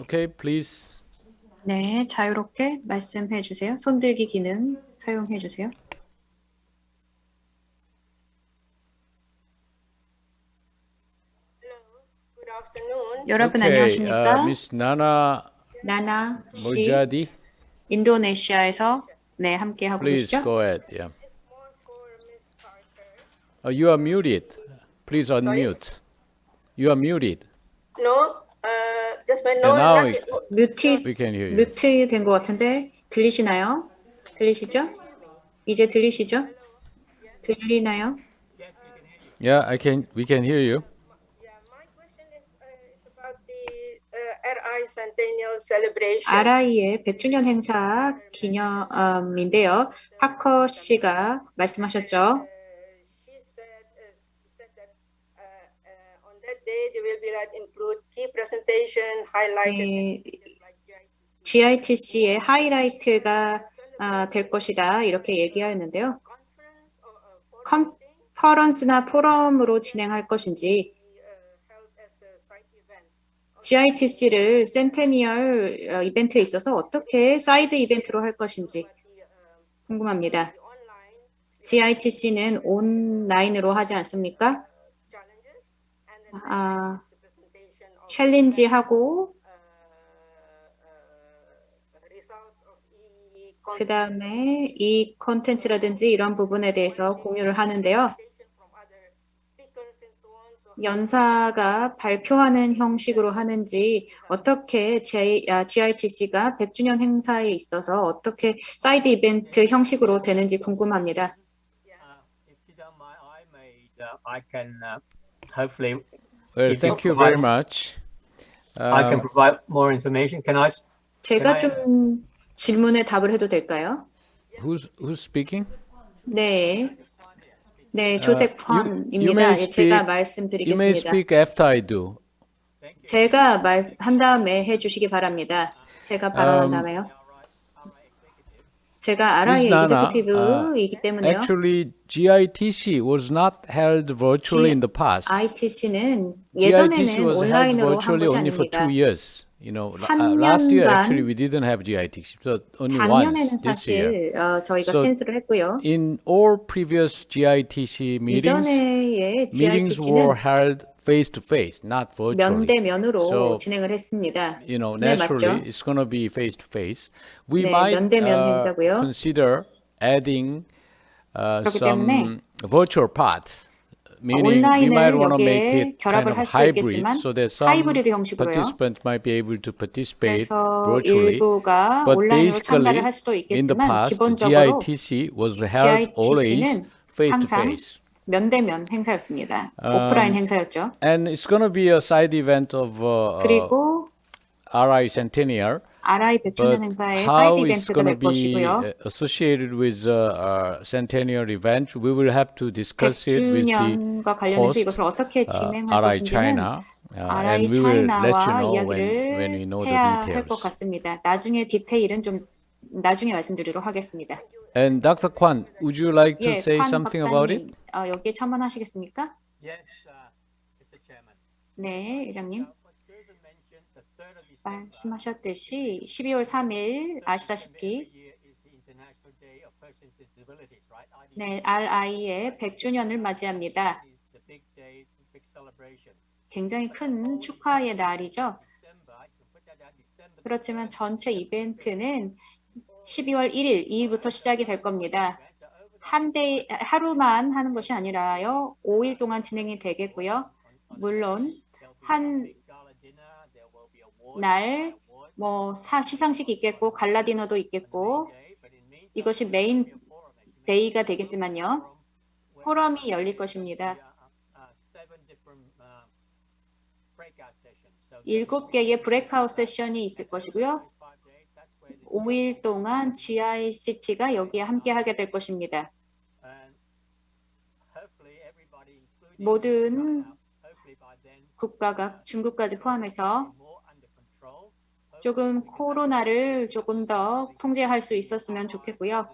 Okay, please. 네, 자유롭게 말씀해 주세요. 손들기 기능 사용해 주세요. Good afternoon. 여러분 Okay, 안녕하십니까? Miss Nana 나나 씨, Mujadi, 인도네시아에서 네, 함께 하고 please 계시죠? go ahead. Yeah. You are muted. Please unmute. You are muted. No, just my And no, now nothing. 뮤트 we can hear you. 뮤트 된 것 같은데 들리시나요? 들리시죠? 이제 들리시죠? 들리나요? Yeah, we can hear you. Yeah, my question is about the RI Centennial Celebration. RI의 100주년 행사 기념인데요. 하커 씨가 말씀하셨죠. She said that on that day they will be like include key presentation highlighted 네, like GITC. GITC의 하이라이트가 될 것이다. 이렇게 얘기하였는데요. Conference or forum 컨퍼런스나 포럼으로 진행할 것인지 held as a side event. GITC를 센테니얼 이벤트에 있어서 어떻게 사이드 이벤트로 할 것인지 궁금합니다. The online GITC는 온라인으로 하지 않습니까? challenges and then 아, the presentation of 챌린지하고 results of the 그 다음에 이 콘텐츠라든지 이런 부분에 대해서 공유를 하는데요. from other speakers and so on. So 연사가 발표하는 형식으로 하는지 어떻게 GITC가 100주년 행사에 있어서 어떻게 사이드 이벤트 형식으로 되는지 궁금합니다. If you don't mind, I can hopefully Well, If you thank you very provide- much. I can provide more information. Can I? 제가 Can 좀 질문에 답을 해도 될까요? Who's speaking? 네. 네, 조셉 you 황입니다. may 예, speak- 제가 You may 말씀드리겠습니다. speak after I do. 제가 한 다음에 해주시기 바랍니다. 제가 발언한 다음에요. 제가 RI Miss Nana, executive이기 때문에요. Actually, GITC was not held virtually in the past. ITC는 GITC 예전에는 was held 온라인으로 한 virtually 것이 only for 아닙니다. 2 years. You know, 3년 last year 반, actually we didn't have GITC, so only 작년에는 once this year. 사실 저희가 So 캔슬을 했고요. In all previous GITC meetings, 이전에의 meetings were GITC는 held face to face, not virtually. 면대면으로 So, 진행을 했습니다. You know, 네, naturally, 맞죠? it's going to be face to face. We 네, might 면대면 행사고요. consider adding 그렇기 some 때문에 virtual parts. Meaning, we might 온라인을 want to make 여기에 it kind 결합을 of 할 수도 hybrid, 있겠지만 so that some 하이브리드 형식으로요. participants might be able to participate 그래서 virtually. 일부가 But 온라인으로 참가를 basically, 할 수도 in the 있겠지만 past, 기본적으로 GITC was held always GITC는 face to 항상 face. 면대면 행사였습니다. 오프라인 행사였죠. And it's going to be a side event of 그리고 RI Centennial. RI 100주년 But 행사의 how 사이드 it's 이벤트가 going 될 to be 것이고요. associated with centennial event, we will have to discuss it with the 100주년과 관련해서 host, 이것을 어떻게 진행할 RI 것인지는 China, RI and we will let you 차이나와 know when we 이야기를 know the 해야 할 것 details. 같습니다. 나중에 디테일은 좀 나중에 말씀드리도록 하겠습니다. And Dr. Kwan, would you like to 예, say 관 something about it? 박사님, 여기에 첨언하시겠습니까? Yes, Mr. Chairman. 네, 회장님. What Susan mentioned, the 3rd of December 말씀하셨듯이 12월 3일 아시다시피 year is the International Day of Persons with Disabilities, right? 네, RI의 100주년을 맞이합니다. Is the big day, big celebration. 굉장히 큰 축하의 날이죠. December, I can put that out December. 그렇지만 전체 이벤트는 12월 1일, 2일부터 시작이 될 겁니다. 하루만 하는 것이 아니라요, 5일 동안 진행이 되겠고요. 물론 한 날 시상식이 있겠고 갈라 디너도 있겠고 이것이 메인 데이가 되겠지만요. 포럼이 열릴 것입니다. 7개의 브레이크아웃 세션이 있을 것이고요. 5일 동안 GICT가 여기에 함께 하게 될 것입니다. 모든 국가가 중국까지 포함해서 조금 코로나를 조금 더 통제할 수 있었으면 좋겠고요.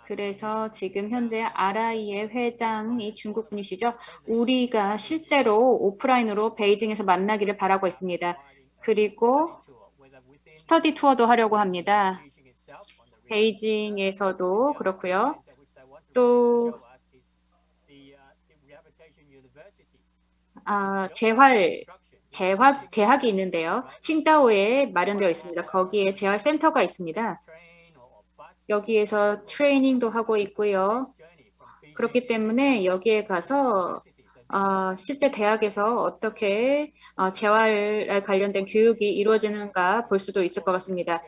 그래서 지금 현재 RI의 회장이 중국 분이시죠. 우리가 실제로 오프라인으로 베이징에서 만나기를 바라고 있습니다. 그리고 스터디 투어도 하려고 합니다. 베이징에서도 그렇고요. 또 대학이 있는데요. 칭다오에 마련되어 있습니다. 거기에 재활센터가 있습니다. 여기에서 트레이닝도 하고 있고요. 그렇기 때문에 여기에 가서 실제 대학에서 어떻게 재활 관련된 교육이 이루어지는가 볼 수도 있을 것 같습니다.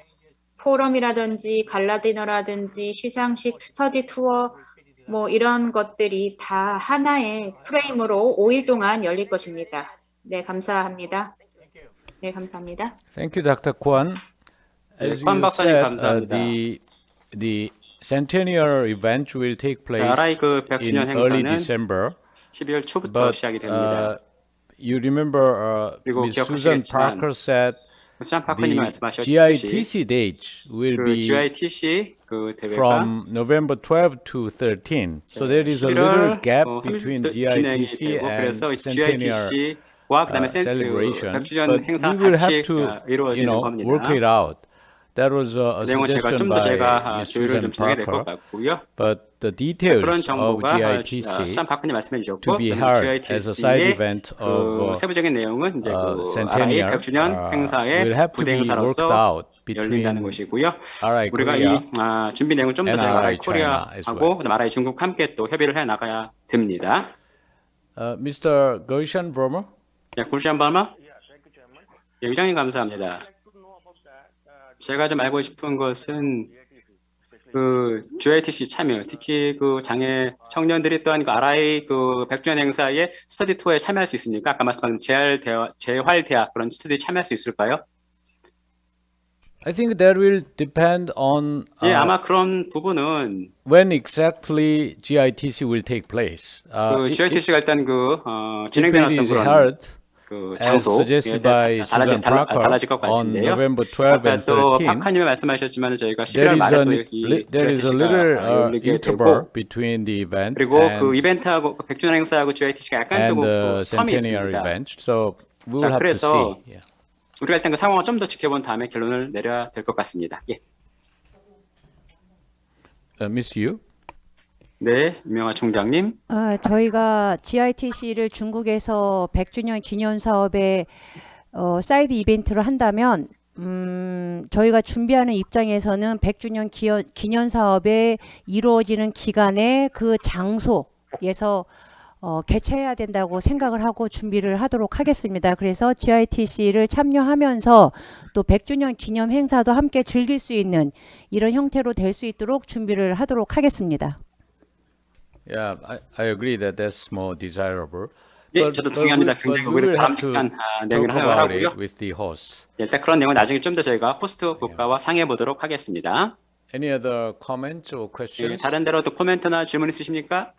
포럼이라든지 갈라디너라든지 시상식, 스터디 투어 뭐 이런 것들이 다 하나의 프레임으로 5일 동안 열릴 것입니다. 네, 감사합니다. 네, 감사합니다. Thank you, Dr. Kwan. As 관 you 박사님 said, 감사합니다. the centennial event will take place RI 그 in 100주년 early 행사는 December. 12월 초부터 But 시작이 됩니다. you remember 그리고 Ms. Susan 기억하시겠지만 Parker said 수산 파커님이 the 말씀하셨듯이 GITC dates will 그 be GITC 그 대회가 from November 12 to 13. So there is a 11월 little gap between 진행이 GITC 되고 and 그래서 centennial GITC와 그다음에 celebration. 100주년 But 행사 we will 같이 have to, 이루어지는 겁니다. work it out. That was a 내용은 제가 suggestion 좀 더 by 제가 Ms. 조율을 Susan 좀 진행해야 될 것 Parker. 같고요. But the 그런 details of 정보가 GITC 수산 파커님 말씀해 to 주셨고 be held as a side GITC의 event 그 of 세부적인 내용은 이제 그 RI centennial 100주년 will 행사의 have to 부대 be worked 행사로서 out 열린다는 between 것이고요. RI 우리가 Korea 이 준비 내용을 좀 더 and 저희가 RI RI China as 코리아하고 그다음 RI 중국 함께 또 협의를 해 나가야 됩니다. Mr. Gulshan Verma. 네, 굴시안 바마. 예, 의장님 감사합니다. 제가 좀 알고 싶은 것은 그 GITC 참여, 특히 그 장애 청년들이 또한 그 RI 그 100주년 행사에 스터디 투어에 참여할 수 있습니까? 아까 말씀하신 재활대학 그런 스터디 참여할 수 있을까요? I think that will depend on 예, 아마 그런 부분은 when exactly GITC will take place. 그 GITC가 일단 그 if 진행되는 it 어떤 is 그런 held 그 as 장소 suggested by Susan Parker 달라질 것 on 같은데요. November 12 아까 and 또 13, 파카님이 말씀하셨지만 저희가 there 11월 is 말에 또 a 이 there is a GITC가 little 열리게 interval 되고 between the event 그리고 그 and 이벤트하고 100주년 행사하고 GITC가 약간 and 또 the 그 텀이 centennial 있습니다. event. So we 자, will have to 그래서 see. Yeah. 우리가 일단 그 상황을 좀 더 지켜본 다음에 결론을 내려야 될 것 같습니다. 예. Miss Yu. 네, 유명한 총장님. 저희가 GITC를 중국에서 100주년 기념 사업에 사이드 이벤트를 한다면 저희가 준비하는 입장에서는 100주년 기념 사업에 이루어지는 기간에 그 장소에서 개최해야 된다고 생각을 하고 준비를 하도록 하겠습니다. 그래서 GITC를 참여하면서 또 100주년 기념 행사도 함께 즐길 수 있는 이런 형태로 될 수 있도록 준비를 하도록 하겠습니다. Yeah, I agree that that's more desirable. 예, 저도 동의합니다. 굉장히 we will have to 바람직한 talk 내용을 about 하고요. it with the hosts. 예, 일단 그런 내용은 나중에 좀 더 저희가 호스트 국가와 상의해 보도록 하겠습니다. Any other comments or 예, questions? 다른 데로 또 코멘트나 질문 있으십니까?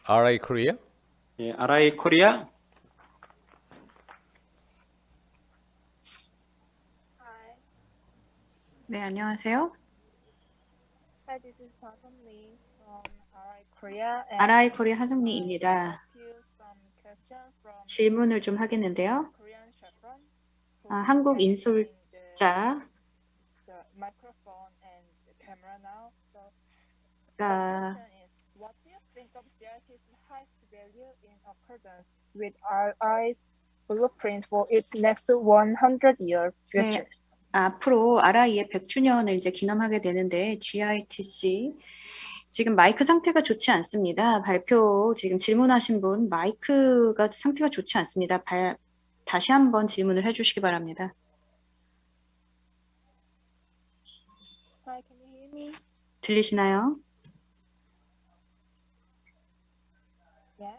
RI Korea? 예, RI 코리아. 네, 안녕하세요. Hi, this is Hasan Lee from RI Korea, and 아라이 코리아 I 하승리입니다. ask you some questions from 질문을 좀 하겠는데요. Korean chaperone who 한국 can 인솔자 the microphone and the camera now. So the 가 question is, what do you think of GIT's highest value in accordance with RI's blueprint for its next 100-year future? 네, 앞으로 아라이의 100주년을 이제 기념하게 되는데 GITC 지금 마이크 상태가 좋지 않습니다. 발표 지금 질문하신 분 마이크가 상태가 좋지 않습니다. 다시 한번 질문을 해주시기 바랍니다. Hi, can you hear me? 들리시나요? Yeah.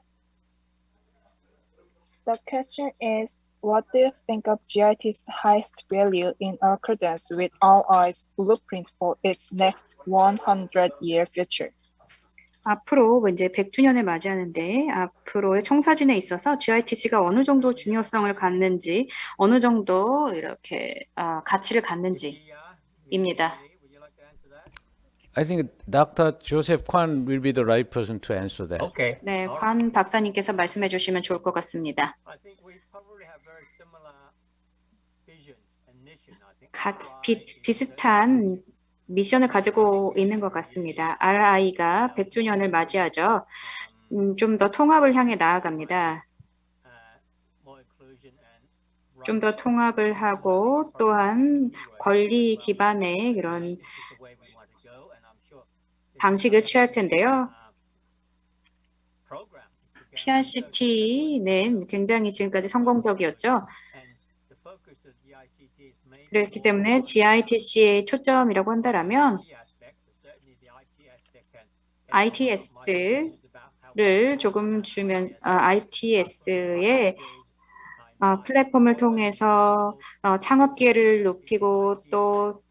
The question is, what do you think of GIT's highest value in accordance with RI's blueprint for its next 100-year future? 앞으로 이제 100주년을 맞이하는데 앞으로의 청사진에 있어서 GITC가 어느 정도 중요성을 갖는지 어느 정도 이렇게 가치를 갖는지입니다. Would you like to answer that? I think Dr. Joseph Kwan will be the right person to answer that. Okay. 네, All right. 관 박사님께서 말씀해 주시면 좋을 것 같습니다. I think we probably have very similar vision and mission. I think. 비슷한 미션을 가지고 있는 것 같습니다. RI가 100주년을 맞이하죠. 좀 더 통합을 향해 나아갑니다. More inclusion and 좀 더 통합을 하고 또한 권리 기반의 그런 방식을 취할 텐데요. PRCT는 굉장히 지금까지 성공적이었죠. 그렇기 때문에 GITC의 초점이라고 한다면 ITS를 조금 주면 ITS의 플랫폼을 통해서 창업 기회를 높이고 또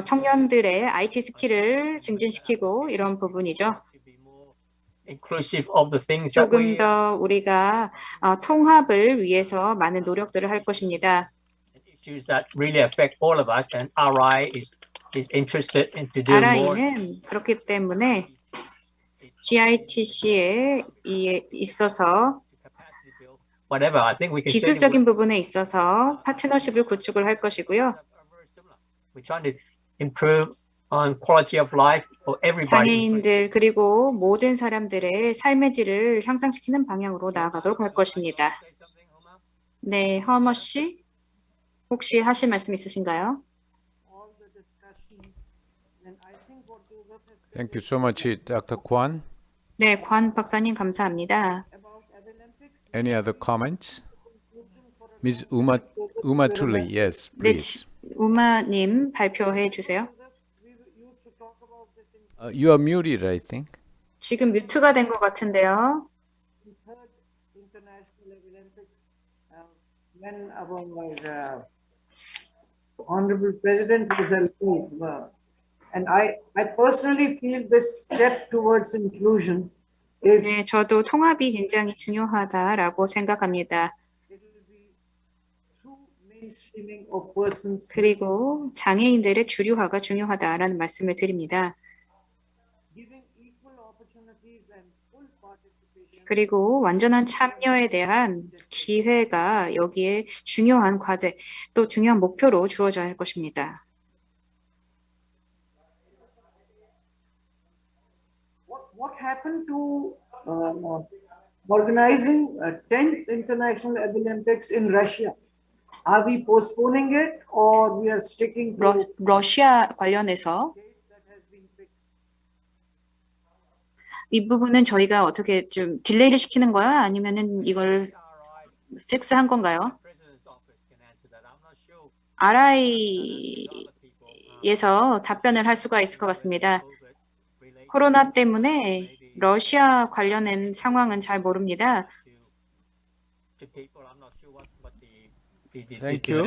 청년들의 IT 스킬을 증진시키고 이런 부분이죠. inclusive of the things that 조금 we 더 우리가 통합을 위해서 많은 노력들을 할 것입니다. issues that really affect all of us, and RI is interested in to do more. RI는 그렇기 때문에 GITC에 있어서 Whatever, I think we can 기술적인 부분에 있어서 파트너십을 구축을 할 것이고요. We're trying to improve on quality of life for everybody. 장애인들 그리고 모든 사람들의 삶의 질을 향상시키는 방향으로 나아가도록 할 것입니다. 네, 허머 씨, 혹시 하실 말씀 있으신가요? Thank you so much, Dr. Kwan. 네, 관 박사님 감사합니다. Any other comments? Ms. Uma Tully, yes, 네, please. 우마님 발표해 주세요. You are muted, I think. 지금 뮤트가 된 것 같은데요. When our Honorable President was alive, and I personally feel this step towards inclusion is 네, 저도 통합이 굉장히 중요하다라고 생각합니다. it will be true mainstreaming of persons 그리고 장애인들의 주류화가 중요하다라는 말씀을 드립니다. giving equal opportunities and full participation. 그리고 완전한 참여에 대한 기회가 여기에 중요한 과제, 또 중요한 목표로 주어져야 할 것입니다. What happened to organizing 10th International Olympics in Russia? Are we postponing it or we are sticking to 러시아 관련해서 that has been fixed? 이 부분은 저희가 어떻게 좀 딜레이를 시키는 거야? 아니면은 이걸 픽스한 건가요? RI에서 답변을 할 수가 있을 것 같습니다. 코로나 때문에 러시아 관련된 상황은 잘 모릅니다. Thank you.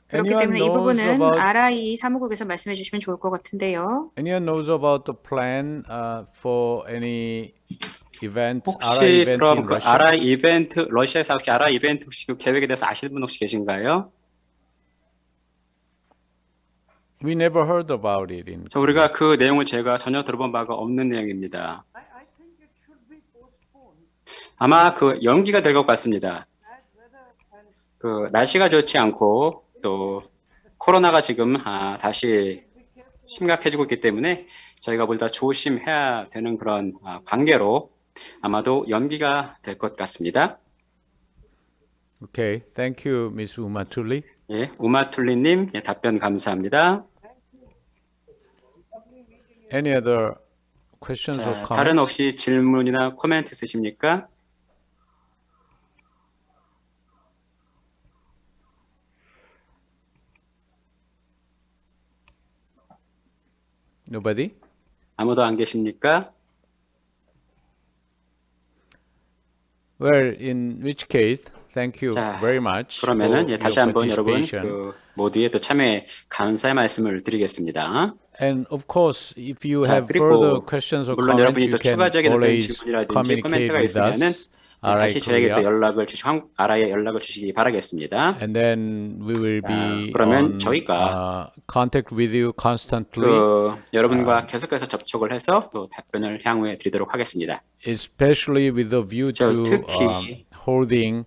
그렇기 Anyone 때문에 이 knows 부분은 about RI 사무국에서 말씀해 주시면 좋을 것 같은데요. anyone knows about the plan for any event, RI 혹시 event 그럼 in 그 Russia? RI 이벤트 러시아에서 혹시 RI 이벤트 혹시 그 계획에 대해서 아시는 분 혹시 계신가요? We never heard about it in 자, 우리가 그 내용을 제가 전혀 들어본 바가 없는 내용입니다. I think it should be postponed. 아마 그 연기가 될 것 같습니다. Bad weather and 그 날씨가 좋지 않고 또 코로나가 지금 다시 심각해지고 있기 때문에 저희가 보다 조심해야 되는 그런 관계로 아마도 연기가 될 것 같습니다. Okay, thank you, Ms. Umatuli. 예, 우마툴리님 예, 답변 감사합니다. Any other questions or 자, 다른 comments? 혹시 질문이나 코멘트 있으십니까? Nobody? 아무도 안 계십니까? Well, in which case, thank you 자, very much 그러면은 for 예, 다시 your 한번 여러분 participation. 그 모두의 또 참여에 감사의 말씀을 드리겠습니다. And of course, if you 자, have further 그리고 questions or 물론 comments, 여러분이 you 또 can 추가적인 어떤 always 질문이라든지 communicate 코멘트가 with 있으면은 us, RI 다시 저에게 또 Korea, 연락을 RI에 연락을 주시기 바라겠습니다. and then we will be 그러면 on 저희가 contact with you constantly, 그 여러분과 계속해서 접촉을 해서 또 답변을 향후에 드리도록 하겠습니다. especially with a view 저 to 특히 holding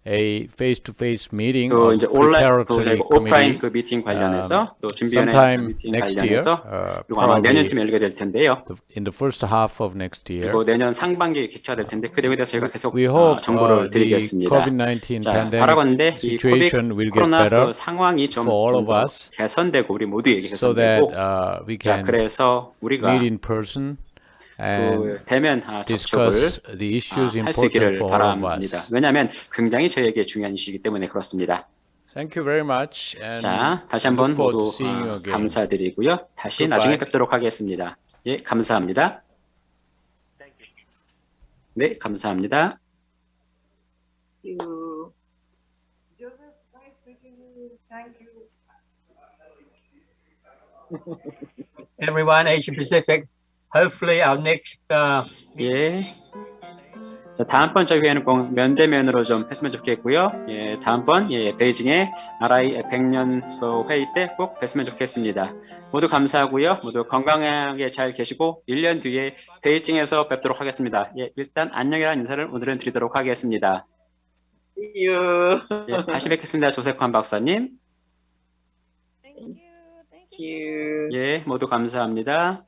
a face-to-face meeting 그 of 이제 온라인 그 preparatory 오프라인 committee 그 미팅 관련해서 또 준비위원회 sometime 미팅 next year, 관련해서 그리고 아마 probably 내년쯤에 열게 될 텐데요. in the first half of next year. 그리고 내년 상반기에 개최가 될 텐데 그 내용에 대해서 저희가 계속 We hope 정보를 the 드리겠습니다. COVID-19 자, pandemic 바라건대 이 situation will get 코로나 better 그 상황이 좀 for all of 더 us 개선되고 우리 모두에게 so that 개선되고 we 자, can 그래서 우리가 meet in person and 그 대면 접촉을 discuss the issues 할 수 important 있기를 for all of 바랍니다. us. 왜냐하면 굉장히 저에게 중요한 이슈이기 때문에 그렇습니다. Thank you very much and 자, 다시 look 한번 forward to 모두 seeing you again. 감사드리고요. 다시 Goodbye. 나중에 뵙도록 하겠습니다. 예, 감사합니다. 네, 감사합니다. Joseph, nice meeting you. Thank you. Everyone, Asia Pacific. Hopefully, our next 예. 자, 다음번 저기에는 꼭 면대면으로 좀 했으면 좋겠고요. 예, 다음번 베이징의 RI 100년 그 회의 때 꼭 뵀으면 좋겠습니다. 모두 감사하고요. 모두 건강하게 잘 계시고 1년 뒤에 베이징에서 뵙도록 하겠습니다. 예, 일단 안녕이라는 인사를 오늘은 드리도록 하겠습니다. See you. 예, 다시 뵙겠습니다. 조세환 박사님. Thank you. 예, 모두 감사합니다.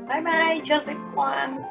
Bye bye, Joseph Kwan.